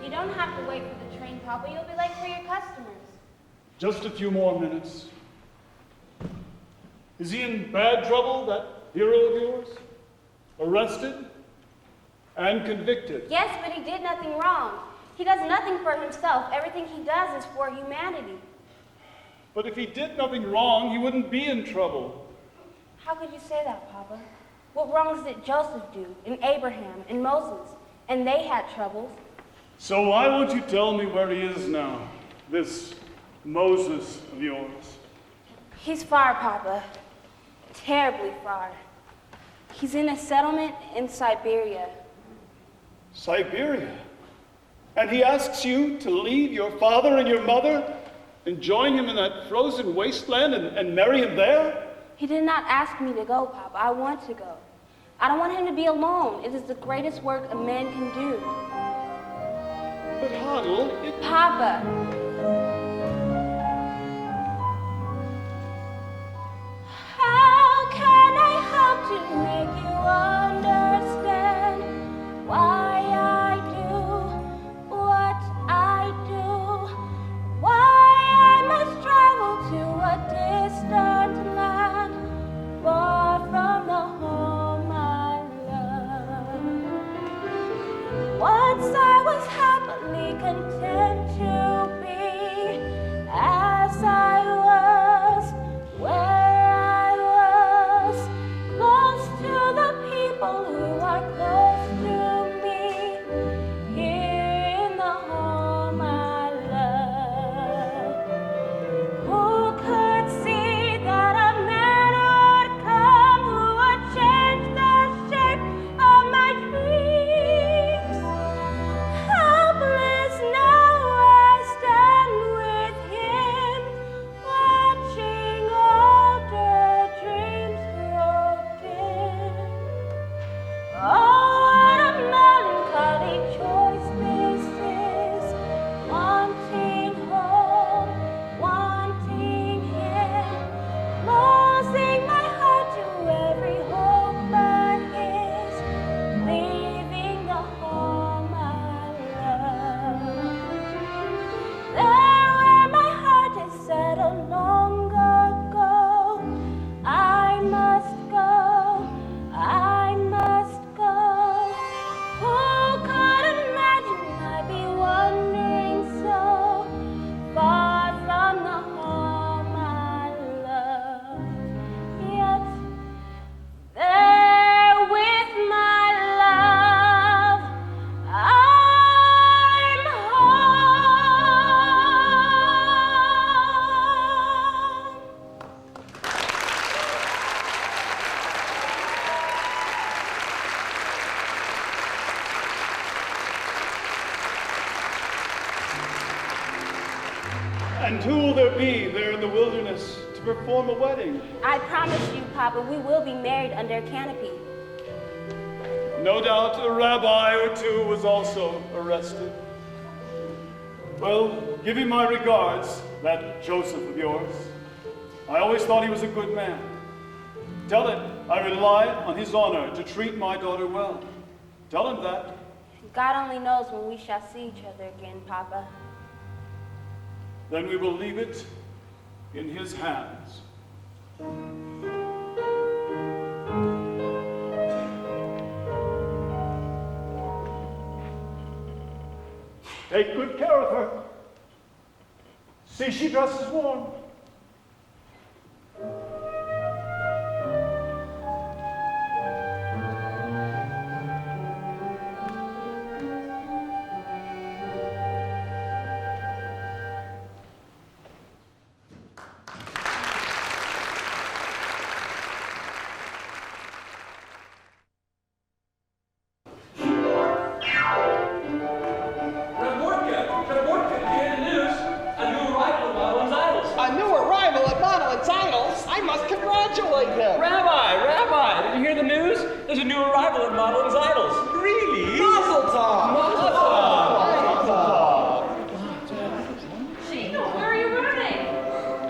You don't have to wait for the train, Papa. You'll be late for your customers. Just a few more minutes. Is he in bad trouble, that hero of yours? Arrested and convicted? Yes, but he did nothing wrong. He does nothing for himself. Everything he does is for humanity. But if he did nothing wrong, he wouldn't be in trouble. How could you say that, Papa? What wrongs did Joseph do, and Abraham, and Moses? And they had troubles. So why won't you tell me where he is now, this Moses of yours? He's far, Papa. Terribly far. He's in a settlement in Siberia. Siberia? And he asks you to leave your father and your mother and join him in that frozen wasteland and marry him there? He did not ask me to go, Papa. I want to go. I don't want him to be alone. It is the greatest work a man can do. But Huddle, Papa. How can I help to make you understand why I do what I do? Why I must travel to a distant land, far from the home I love. Once I was happily content to be And who will there be there in the wilderness to perform a wedding? I promise you, Papa, we will be married under a canopy. No doubt a rabbi or two was also arrested. Well, give him my regards, that Joseph of yours. I always thought he was a good man. Tell him I rely on his honor to treat my daughter well. Tell him that. God only knows when we shall see each other again, Papa. Then we will leave it in his hands. Take good care of her. See she dresses warm. Rabbi, did you hear the news? There's a new arrival at Model and Idols. Really? Mazel tov! Mazel tov! Gino, where are you running?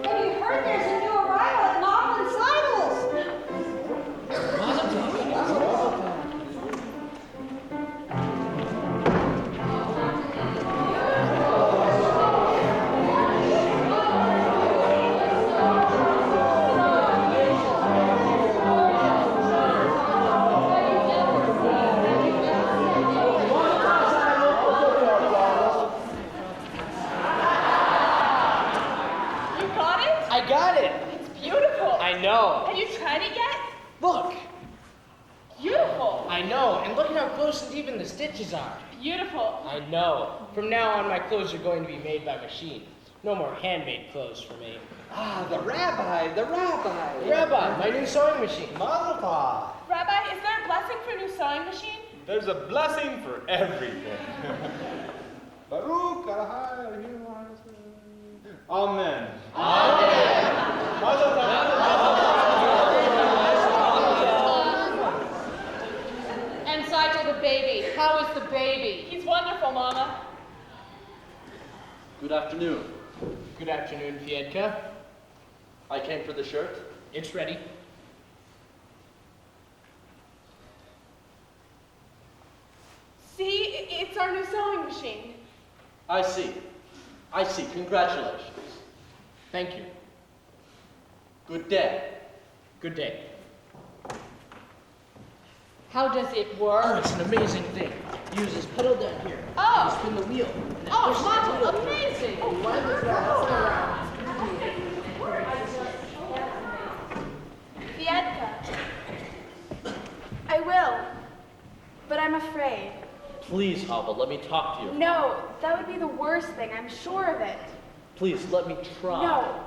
Have you heard there's a new arrival at Model and Idols? Mazel tov! Have you tried it yet? Look. Beautiful. I know, and look at how close and even the stitches are. Beautiful. I know. From now on, my clothes are going to be made by machine. No more handmade clothes for me. Ah, the rabbi. Rabbi, my new sewing machine. Mazel tov. Rabbi, is there a blessing for a new sewing machine? There's a blessing for everything. Baruch Amen. And Saito the baby. How is the baby? He's wonderful, Mama. Good afternoon. Good afternoon, Fiedka. I came for the shirt. It's ready. See, it's our new sewing machine. I see. Congratulations. Thank you. Good day. Good day. How does it work? Oh, it's an amazing thing. You use this pedal down here. Oh. You spin the wheel. and it Oh, pushes the Monty, wheel. amazing. Oh, Fiedka. I will, but I'm afraid. Please, Hava, let me talk to you. No, that would be the worst thing. I'm sure of it. Please, let me try. No.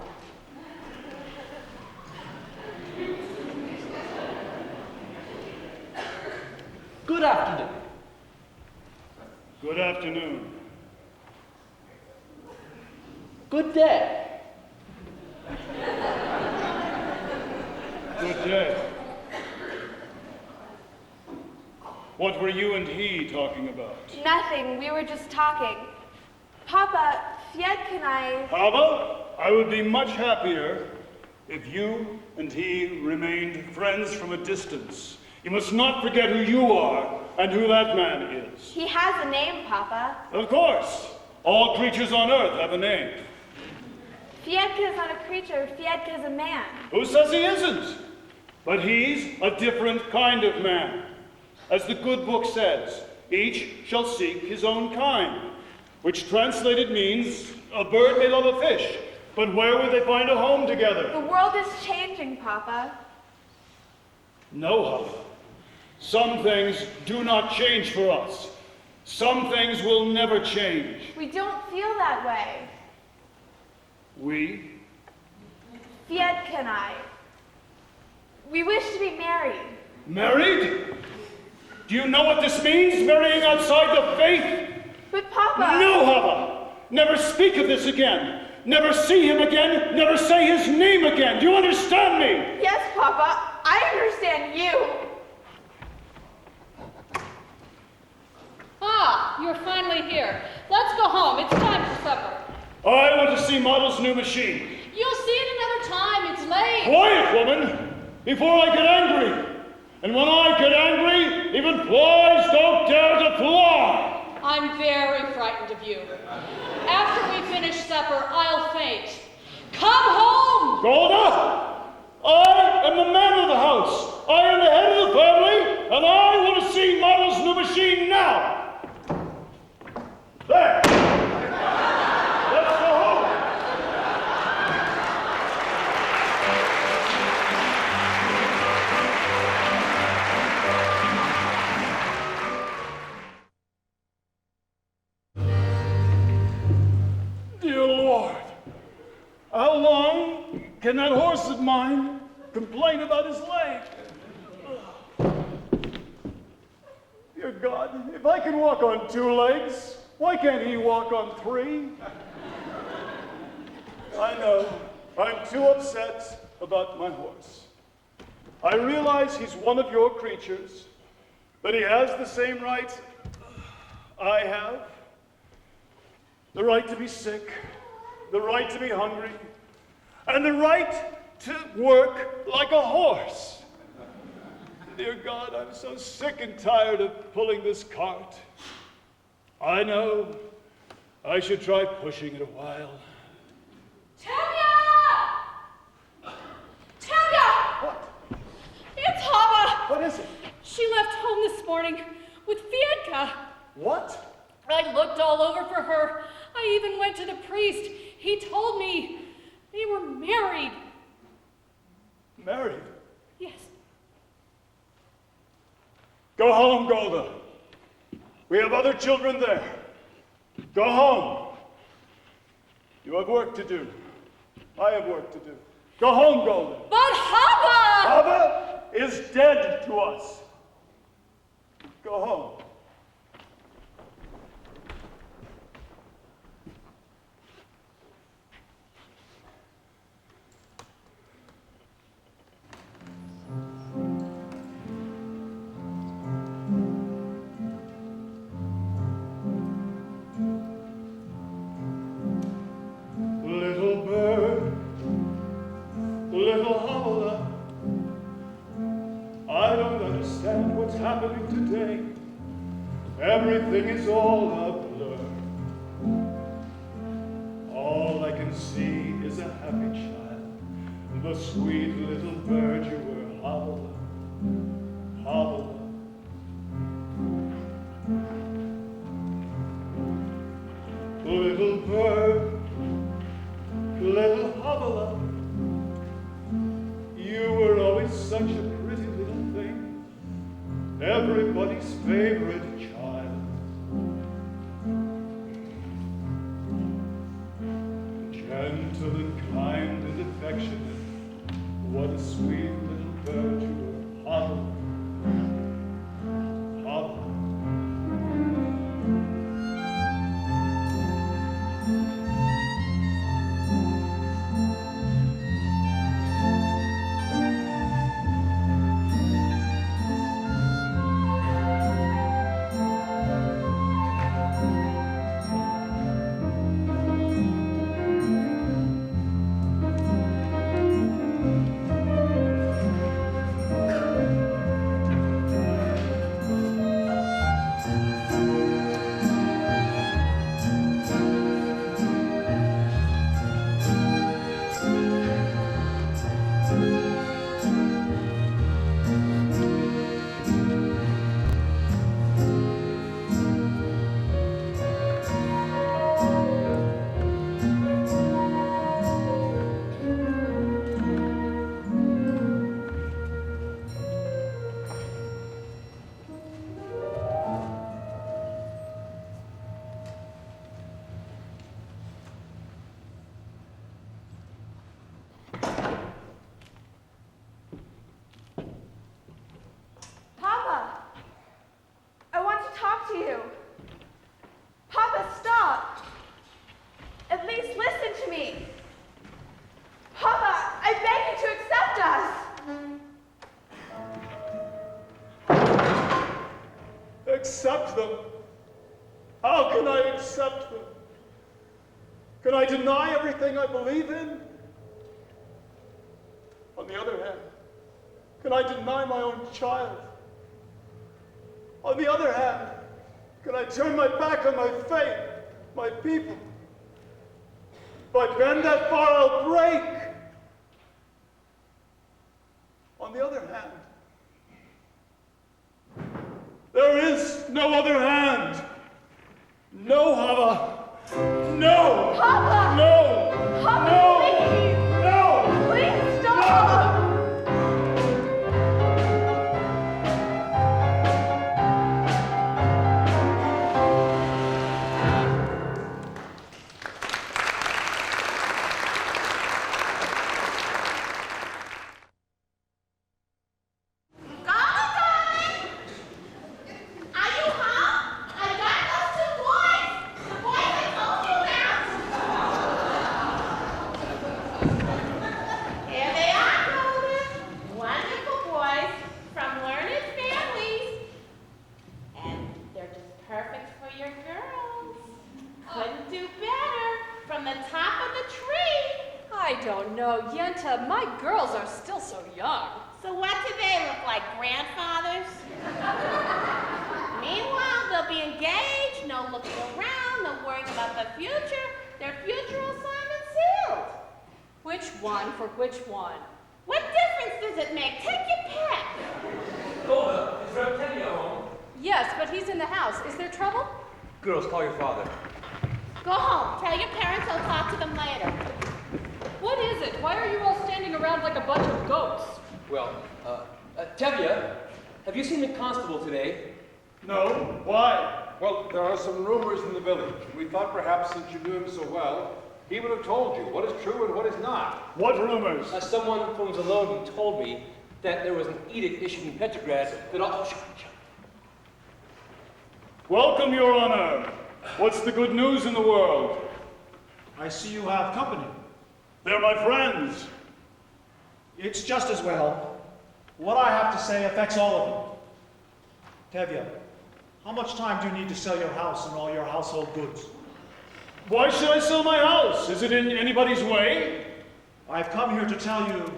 Good afternoon. Good afternoon. Good day. Good day. What were you and he talking about? Nothing. We were just talking. Papa, Fiedka and I... Hava, I would be much happier if you and he remained friends from a distance. You must not forget who you are and who that man is. He has a name, Papa. Of course. All creatures on earth have a name. Fiedka is not a creature. Fiedka is a man. Who says he isn't? But he's a different kind of man. As the good book says, each shall seek his own kind, which translated means a bird may love a fish, but where would they find a home together? The world is changing, Papa. No, Hava. Some things do not change for us. Some things will never change. We don't feel that way. We? Fiedka and I. We wish to be married. Married? Do you know what this means, marrying outside the faith? But Papa... No, Hava! Never speak of this again. Never see him again, never say his name again. Do you understand me? Yes, Papa, I understand you. Ah, you're finally here. Let's go home. It's time for supper. I want to see Model's new machine. You'll see it another time. It's late. Quiet, woman, before I get angry. And when I get angry, even flies don't dare to fly. I'm very frightened of you. After we finish supper, I'll faint. Come home! Golda, I am the man of the house. I am the head of the family, and I want to see Model's new machine now. There. Let's go home. Dear Lord, how long can that horse of mine complain about his leg? Dear God, if I can walk on 2 legs, why can't he walk on 3? I know, I'm too upset about my horse. I realize he's one of your creatures, but he has the same rights I have. The right to be sick, the right to be hungry, and the right to work like a horse. Dear God, I'm so sick and tired of pulling this cart. I know I should try pushing it a while. Tanya! Tanya! What? It's Hava! What is it? She left home this morning with Fiedka. What? I looked all over for her. I even went to the priest. He told me they were married. Married? Yes. Go home, Golda. We have other children there. Go home. You have work to do. I have work to do. Go home, Golda. But Hava! Hava is dead to us. Go home. Little bird, little holla, I don't understand what's happening today. Everything is all a blur. All I can see is a happy child, the sweet little bird you were, holla, holla. Little bird, little holla, you were always such a pretty little thing, everybody's favorite child. Gentle and kind and affectionate, what a sweet little bird you were, holla, holla. them? How can I accept them? Can I deny everything I believe in? On the other hand, can I deny my own child? On the other hand, can I turn my back on my faith, my people? If I bend that far, I'll break. On the other hand, there is no other hand. No, Hava. No. Hava! No. Hava, No. please! No. Please stop! Here they are, Golden. Wonderful boys from learned families. And they're just perfect for your girls. Couldn't do better from the top of the tree. I don't know, Yenta. My girls are still so young. So what do they look like, grandfathers? Meanwhile, they'll be engaged, no looking around, no worrying about the future. Their future assignment sealed. Which one for which one? What difference does it make? Take your pick. Golda, is Reptenia home? Yes, but he's in the house. Is there trouble? Girls, call your father. Go home. Tell your parents I'll talk to them later. What is it? Why are you all standing around like a bunch of goats? Well, Tevye, have you seen the constable today? No. Why? Well, there are some rumors in the village. We thought perhaps since you knew him so well, he would have told you what is true and what is not. What rumors? Someone from Zalodin told me that there was an edict issued in Petrograd that all... Oh, shut. Welcome, Your Honor. What's the good news in the world? I see you have company. They're my friends. It's just as well. What I have to say affects all of you. Tevye, how much time do you need to sell your house and all your household goods? Why should I sell my house? Is it in anybody's way? I've come here to tell you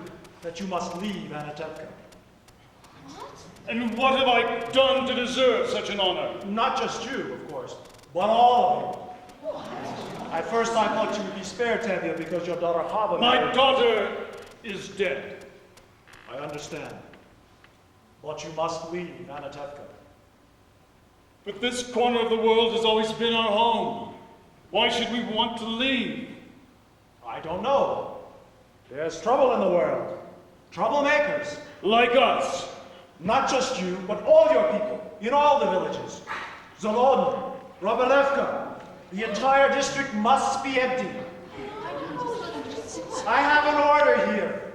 that you must leave Anatevka. And what have I done to deserve such an honor? Not just you, of course, but all of you. At first I thought you would be spared, Tevye, because your daughter Hava... My daughter is dead. I understand. But you must leave Anatevka. But this corner of the world has always been our home. Why should we want to leave? I don't know. There's trouble in the world. Troublemakers. Like us. Not just you, but all your people, in all the villages. Zalodin, Robelevka, the entire district must be empty. I have an order here.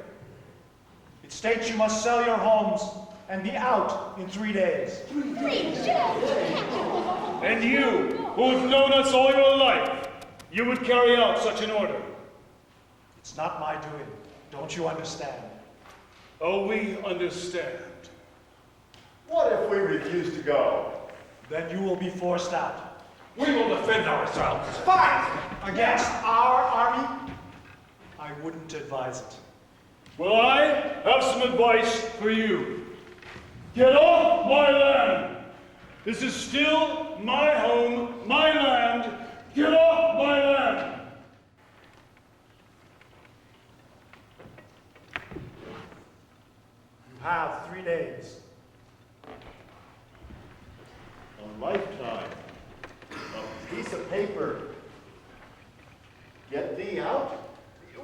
It states you must sell your homes and be out in 3 days. And you, who have known us all your life, you would carry out such an order. It's not my doing. Don't you understand? Oh, we understand. What if we refuse to go? Then you will be forced out. We will defend ourselves. Fight against our army? I wouldn't advise it. Well, I have some advice for you. Get off my land. This is still my home, my land. Get off my land. You have 3 days. A lifetime. A piece of paper. Get thee out?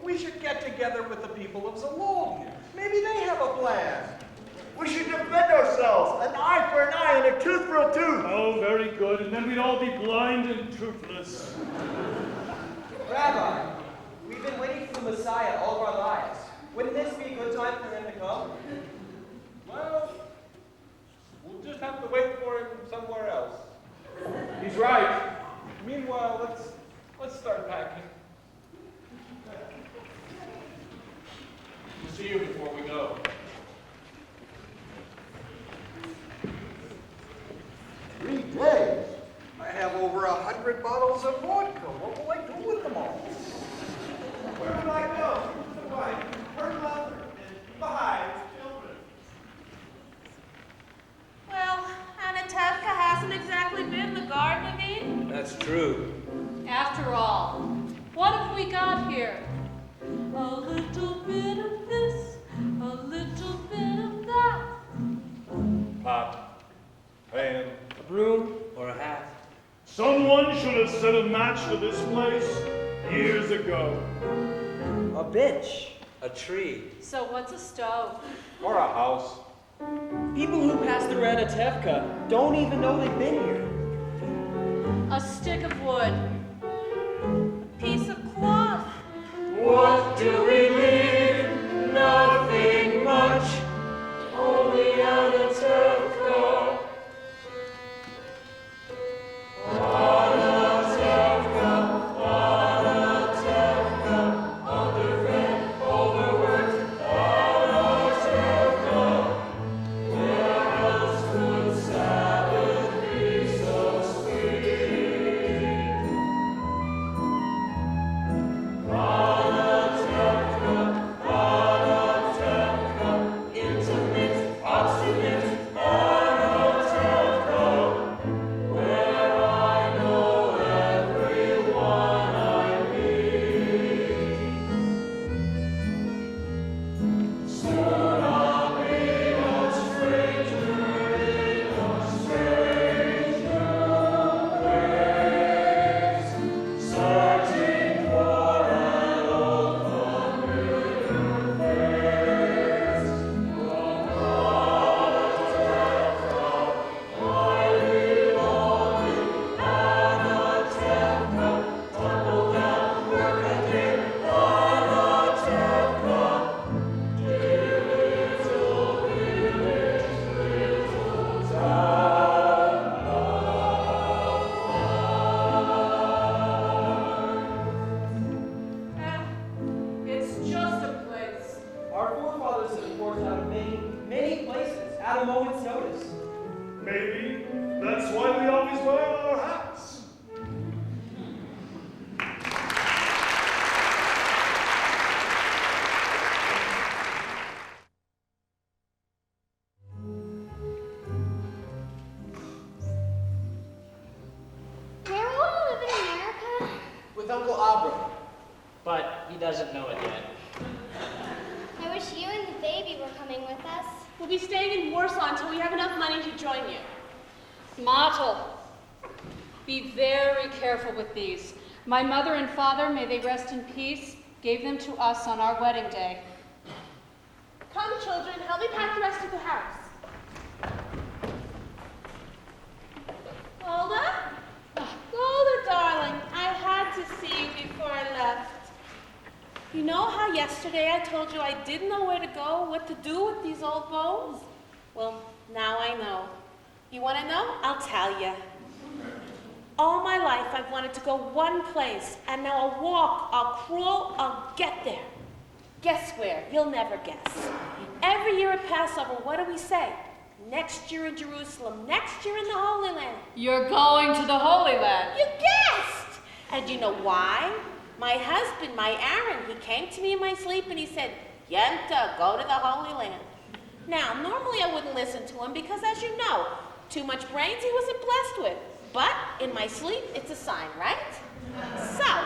We should get together with the people of Zalodin. Maybe they have a plan. We should defend ourselves. An eye for an eye and a tooth for a tooth. Oh, very good. And then we'd all be blind and toothless. Rabbi, we've been waiting for the Messiah all of our lives. Wouldn't this be a good time for him to come? Well, we'll just have to wait for him somewhere else. He's right. Meanwhile, let's start packing. We'll see you before we go. Three days? 100 bottles of vodka. What will I do with them all? Where would I go? To the wife, her mother, and 5 children. Well, Anatevka hasn't exactly been the Garden of Eden. That's true. After all, what have we got here? A little bit of this, a little bit of that. Pot, pan, A broom or a hat? Someone should have set a match to this place years ago. A bench. A tree. So what's a stove? or a house. People who pass through Anatevka don't even know they've been here. A stick of wood. A piece of cloth. What do we need? Nothing much. Only Anatevka. Anatevka, Anatevka, underfed, overworked, Anatevka. Where else could Sabbath be so sweet? Anatevka, Anatevka, intimate, obstinate, Anatevka. Where I know everyone I meet. Soon I'll be a stranger in a strange new place, searching for an old familiar face. From Anatevka, I belong in Anatevka, tumble down, work again, Anatevka, dear little village, little town It's just a place. Our forefathers have forged out of many, many places at a moment's notice. Maybe that's why we always wear our hats. Where will I live in America? With Uncle Abra. But he doesn't know it yet. I wish you and the baby were coming with us. We'll be staying in Warsaw until we have enough money to join you. Mottel, be very careful with these. My mother and father, may they rest in peace, gave them to us on our wedding day. Come, children, help me pack the rest of the house. Golda? Golda, darling, I had to see you before I left. You know how yesterday I told you I didn't know where to go, what to do with these old bones? Well, now I know. You want to know? I'll tell you. All my life I've wanted to go one place, and now I'll walk, I'll crawl, I'll get there. Guess where? You'll never guess. Every year at Passover, what do we say? Next year in Jerusalem, next year in the Holy Land. You're going to the Holy Land. You guessed! And you know why? My husband, my Aaron, he came to me in my sleep and he said, Yenta, go to the Holy Land. Now, normally I wouldn't listen to him because, as you know, too much brains he wasn't blessed with. But in my sleep, it's a sign, right? So,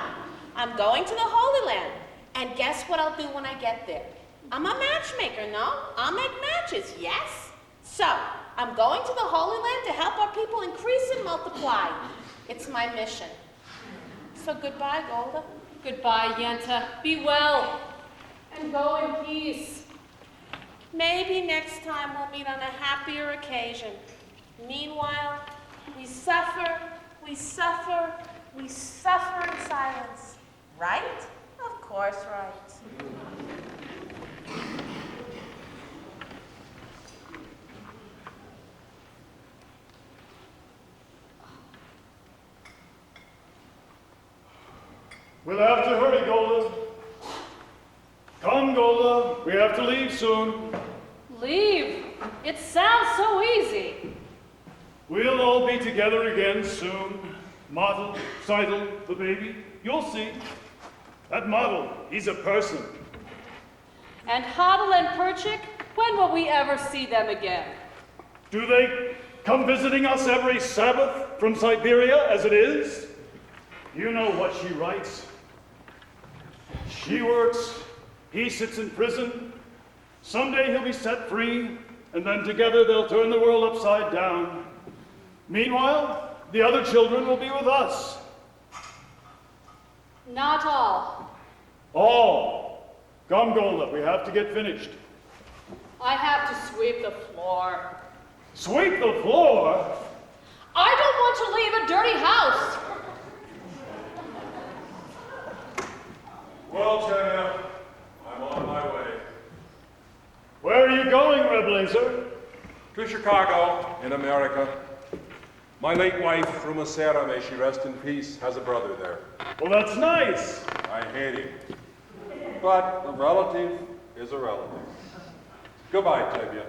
I'm going to the Holy Land. And guess what I'll do when I get there? I'm a matchmaker, no? I'll make matches, yes? So, I'm going to the Holy Land to help our people increase and multiply. It's my mission. So goodbye, Golda. Goodbye, Yenta. Be well. And go in peace. Maybe next time we'll meet on a happier occasion. Meanwhile, we suffer, we suffer, we suffer in silence. Right? Of course, right. We'll have to hurry, Golda. Come, Golda. We have to leave soon. Leave? It sounds so easy. We'll all be together again soon. Model, Seidel, the baby. You'll see. That model, he's a person. And Hoddle and Perchik, when will we ever see them again? Do they come visiting us every Sabbath from Siberia as it is? You know what she writes. She works, he sits in prison. Someday he'll be set free, and then together they'll turn the world upside down. Meanwhile, the other children will be with us. Not all. All. Come, Golda, we have to get finished. I have to sweep the floor. Sweep the floor? I don't want to leave a dirty house. Well, Tanya, I'm on my way. Where are you going, Reblazer? To Chicago, in America. My late wife, Fruma Sarah, may she rest in peace, has a brother there. Well, that's nice. I hate him. But a relative is a relative. Goodbye, Tevye.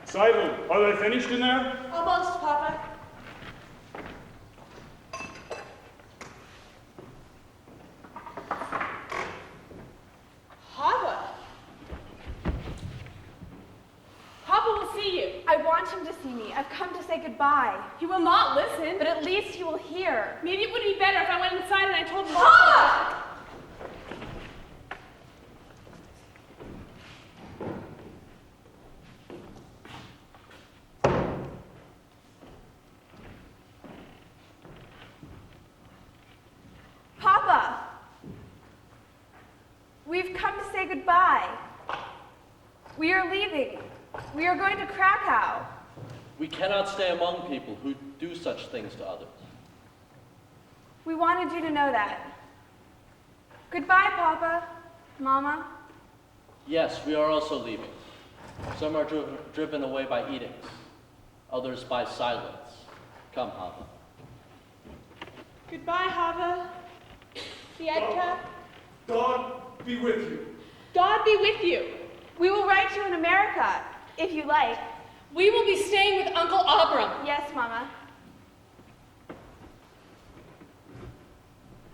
Seidel, are they finished in there? Almost, Papa. Papa. Papa will see you. I want him to see me. I've come to say goodbye. He will not listen. But at least he will hear. Maybe it would be better if I went inside and I told him. Papa! Papa! We've come to say goodbye. We are leaving. We are going to Krakow. We cannot stay among people who do such things to others. We wanted you to know that. Goodbye, Papa, Mama. Yes, we are also leaving. Some are driven away by edicts, others by silence. Come, Hava. Goodbye, Hava. Sietka. God be with you. God be with you. We will write you in America, if you like. We will be staying with Uncle Abram. Yes, Mama.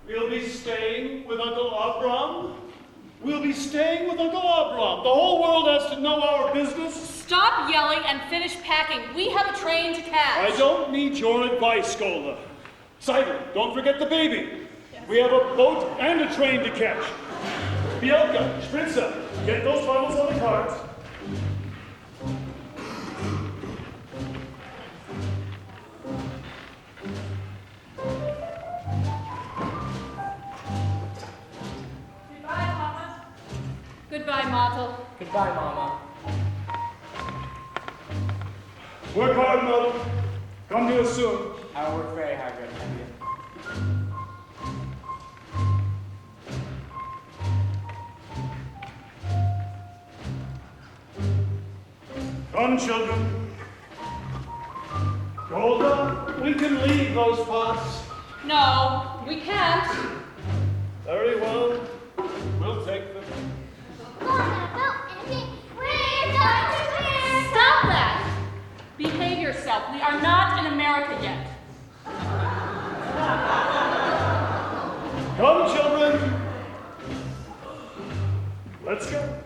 We'll be staying with Uncle Abram? We'll be staying with Uncle Abram. The whole world has to know our business. Stop yelling and finish packing. We have a train to catch. I don't need your advice, Golda. Seidel, don't forget the baby. Yes. We have a boat and a train to catch. Bielka, Spritzer, get those bottles on the carts. Goodbye, Mottel. Goodbye, Mama. Work hard, Mottel. Come to us soon. I will work very hard, Grandpa. Come, children. Golda, we can leave those pots. No, we can't. Very well. We'll take them. Stop that! Behave yourself. We are not in America yet. Come, children. Let's go.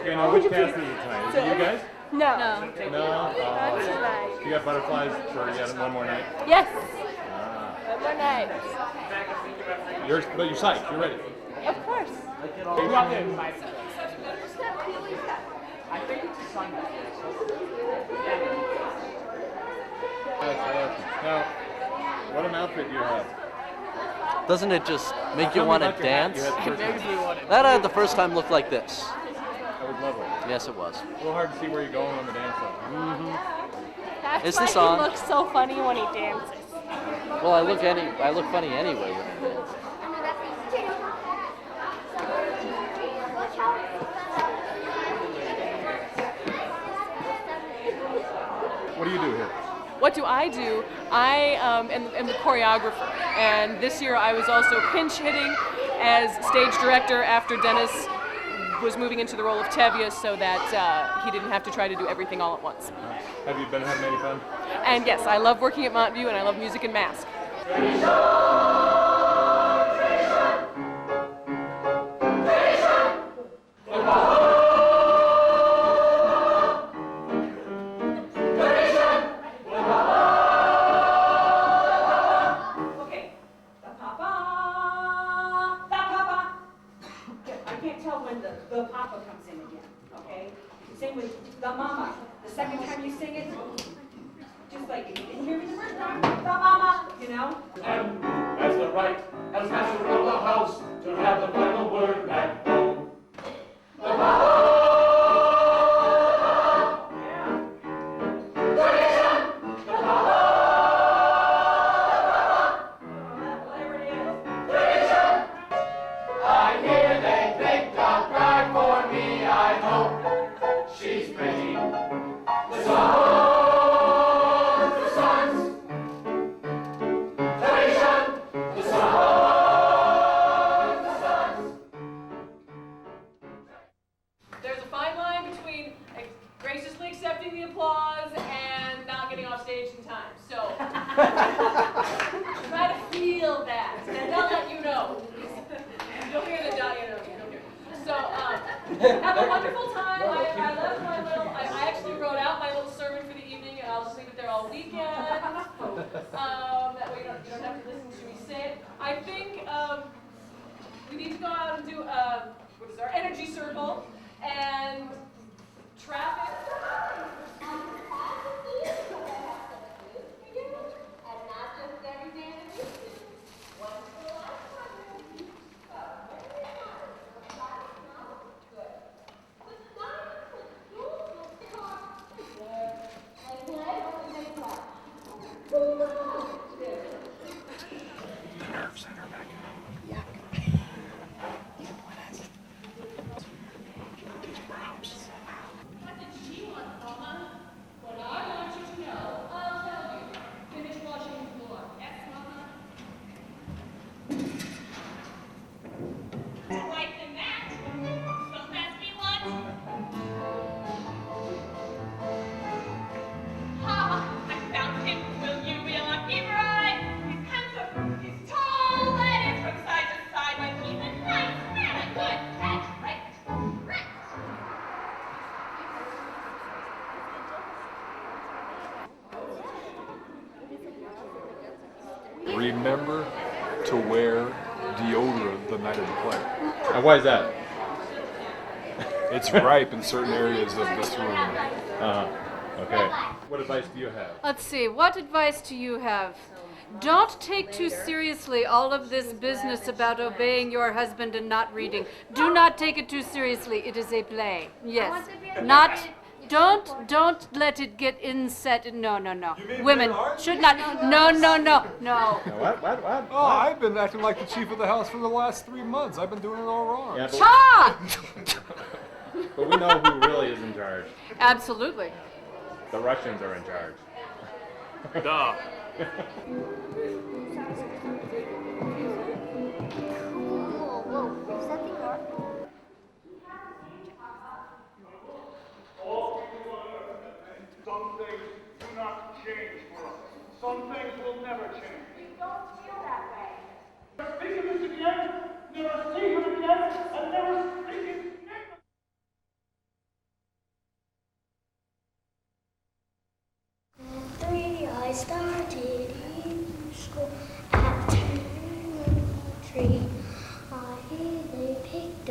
Okay, now which cast is it tonight? Is it you guys? No. No? Not tonight. You got butterflies for yet one more night? Yes. Ah. One more night. But you're psyched. You're ready. Of course. I think it's a Sunday. Now, what an outfit you have. Doesn't it just make you Tell me want to about your hat dance? you had the first time. That I had the first time looked like this. That was lovely. Yes, it was. A little hard to see where you're going on the dance floor. That's Is why this on? he looks so funny when he dances. Well, I look funny anyway when I dance. What do you do here? What do? I am the choreographer, and this year I was also pinch hitting as stage director after Dennis was moving into the role of Tevye so that he didn't have to try to do everything all at once. Have you been having any fun? And yes, I love working at Montview and I love music and Masque. The papa comes in again, okay? Same with the mama. The second time you sing it, just like, you didn't hear me the first time, the mama, you know? And as the right, as master of the house, to have the final word back home. The papa! There's a fine line between graciously accepting the applause and not getting off stage in time. So try to feel that, and they'll let you know. You'll hear the dot, you don't hear. So have a wonderful time. I left my little. I actually wrote out my little sermon for the evening, and I'll just leave it there all weekend. That way you don't have to listen to me say it. I think we need to go out and do what is our energy circle. And traffic. The nerve center back. What did she want, Mama? What I want you to know, I'll tell you. Finish washing the floor. Yes, Mama? Right than that. Don't ask me what. Ha! I found him. Will you be a lucky bride? He's handsome. He's tall. That is from side to side. But he's a nice man. A good catch. Right. Right. Remember to wear deodorant the night of the play. Now, why is that? It's ripe in certain areas of this room. Okay. What advice do you have? Let's see, what advice do you have? Don't take too seriously all of this business about obeying your husband and not reading. Do not take it too seriously. It is a play. Yes. Don't let it get inset. No. Women should not. No. What? Oh, I've been acting like the chief of the house for the last 3 months. I've been doing it all wrong. Yeah, Ha! but we know who really is in charge. Absolutely. The Russians are in charge. Duh. Some things do not change for us. Some things will never change. We don't feel that way. Speak of this again, never speak of it again, and never speak it again.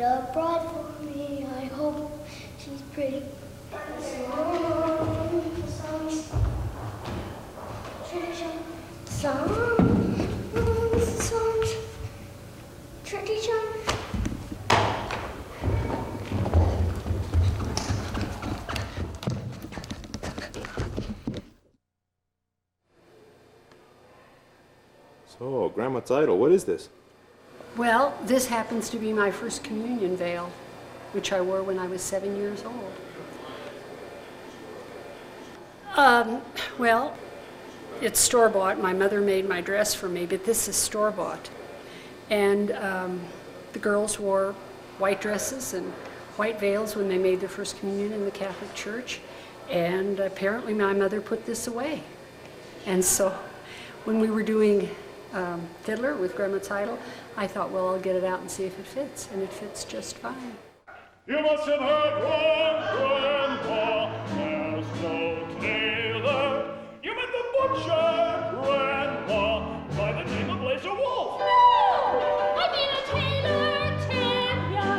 a bride for me. I hope she's pretty. Tradition. Tradition. So, Grandma Tidal, what is this? Well, this happens to be my first communion veil, which I wore when I was 7 years old. Well, it's store-bought. My mother made my dress for me, but this is store-bought. And the girls wore white dresses and white veils when they made their first communion in the Catholic Church. And apparently my mother put this away. And so when we were doing Fiddler with Grandma Tidal, I thought, well, I'll get it out and see if it fits. And it fits just fine. You must have heard one grandpa, there's no tailor. You met the butcher, grandpa, by the name of Laser Wolf. No! I mean a tailor, Tanya,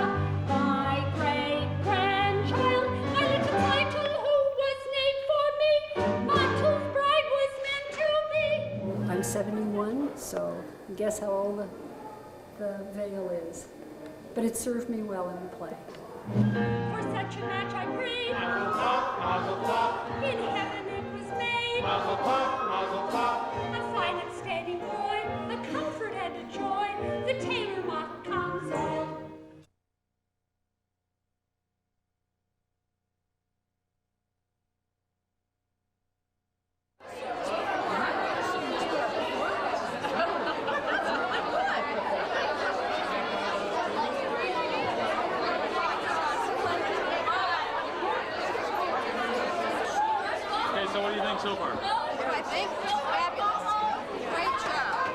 my great-grandchild, my little title who was named for me, my whose bride was meant to be. I'm 71, so guess how old the veil is. But it served me well in the play. For such a match I prayed. Mazel tov, mazel tov. In heaven it was made. Mazel tov, mazel tov. A fine and steady boy, a comfort and a joy. The tailor mock comes in. So what do you think so far? I think it's fabulous. Great job.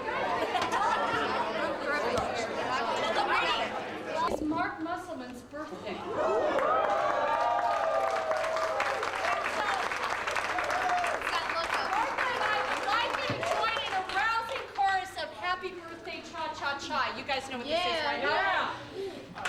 It's Mark Musselman's birthday. Happy birthday, cha-cha-cha. You guys know what this is, right? Yeah.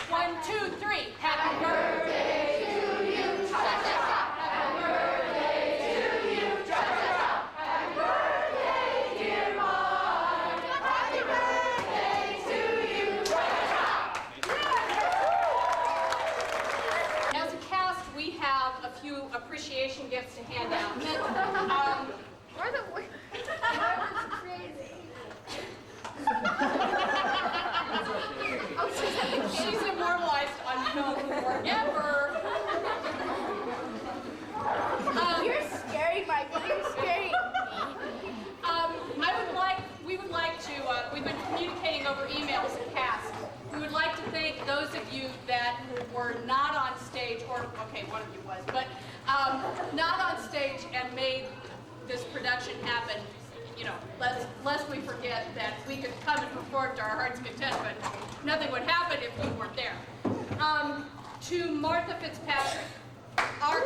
1, 2, 3. Happy birthday to you, cha-cha-cha. Happy birthday to you, cha-cha-cha. Happy birthday, dear Mark. Happy birthday to you, cha-cha-cha. As a cast, we have a few appreciation gifts to hand out. Where the crazy. She's immortalized on film forever. You're scary, Michael. You're scary. We would like to, we've been communicating over emails and cast. We would like to thank those of you that were not on stage, or, okay, one of you was, but not on stage and made this production happen. You know, lest we forget that we could come and perform to our heart's content, but nothing would happen if you weren't there. To Martha Fitzpatrick, our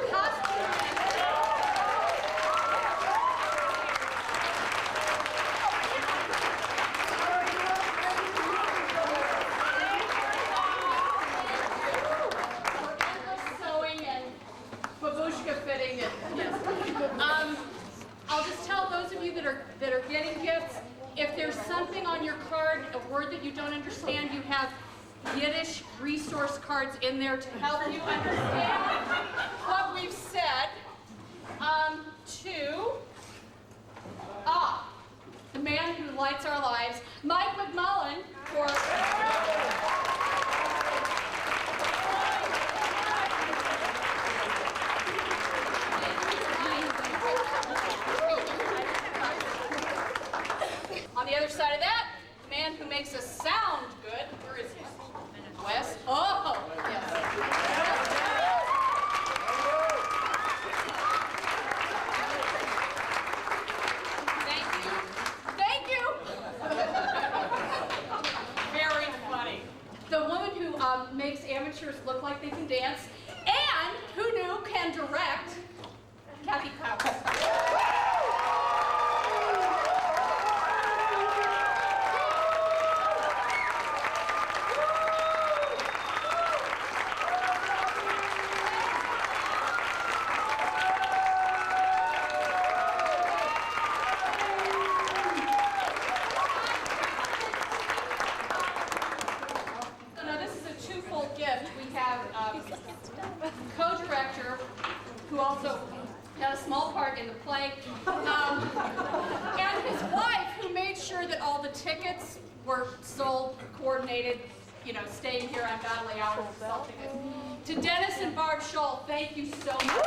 sewing and babushka fitting, and yes. I'll just tell those of you that are getting gifts, if there's something on your card, a word that you don't understand, you have Yiddish resource cards in there to help you understand what we've said. The man who lights our lives, Mike McMullen, for on the other side of that, the man who makes us sound good. Where is he? Wes? Oh, yes. Thank you. Very funny. The woman who makes amateurs look like they can dance, and who knew can direct, Kathy Klaus. also had a small part in the play. And his wife, who made sure that all the tickets were sold, coordinated, you know, staying here on godly hours to sell tickets. To Dennis and Barb Scholl, thank you so much.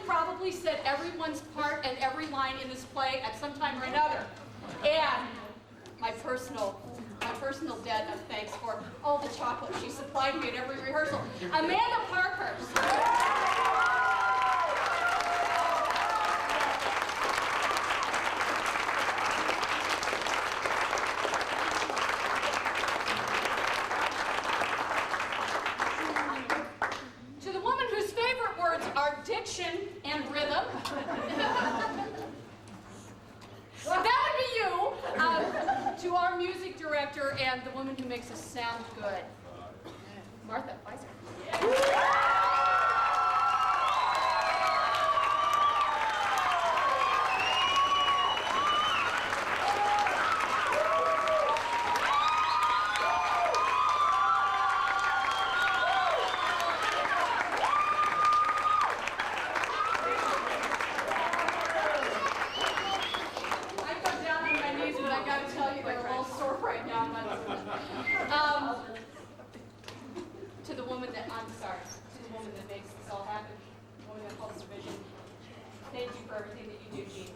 Probably said everyone's part and every line in this play at some time or another. And my personal debt of thanks for all the chocolate she supplied me at every rehearsal. Amanda Parkhurst. Diction and rhythm. That would be you. To our music director and the woman who makes us sound good, Martha Weiser. To the woman that makes this all happen, the woman that holds the vision. Thank you for everything that you do, Jean.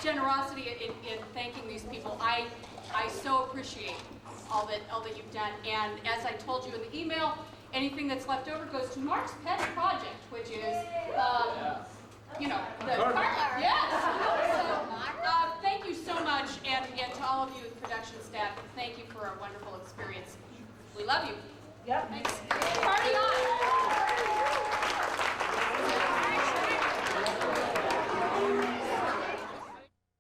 Generosity in thanking these people. I so appreciate all that you've done. And as I told you in the email, anything that's left over goes to Mark's pet project, which is, you know, the car. Yes. So, thank you so much, and to all of you the production staff, thank you for a wonderful experience. We love you. Yep. Thanks. Party on.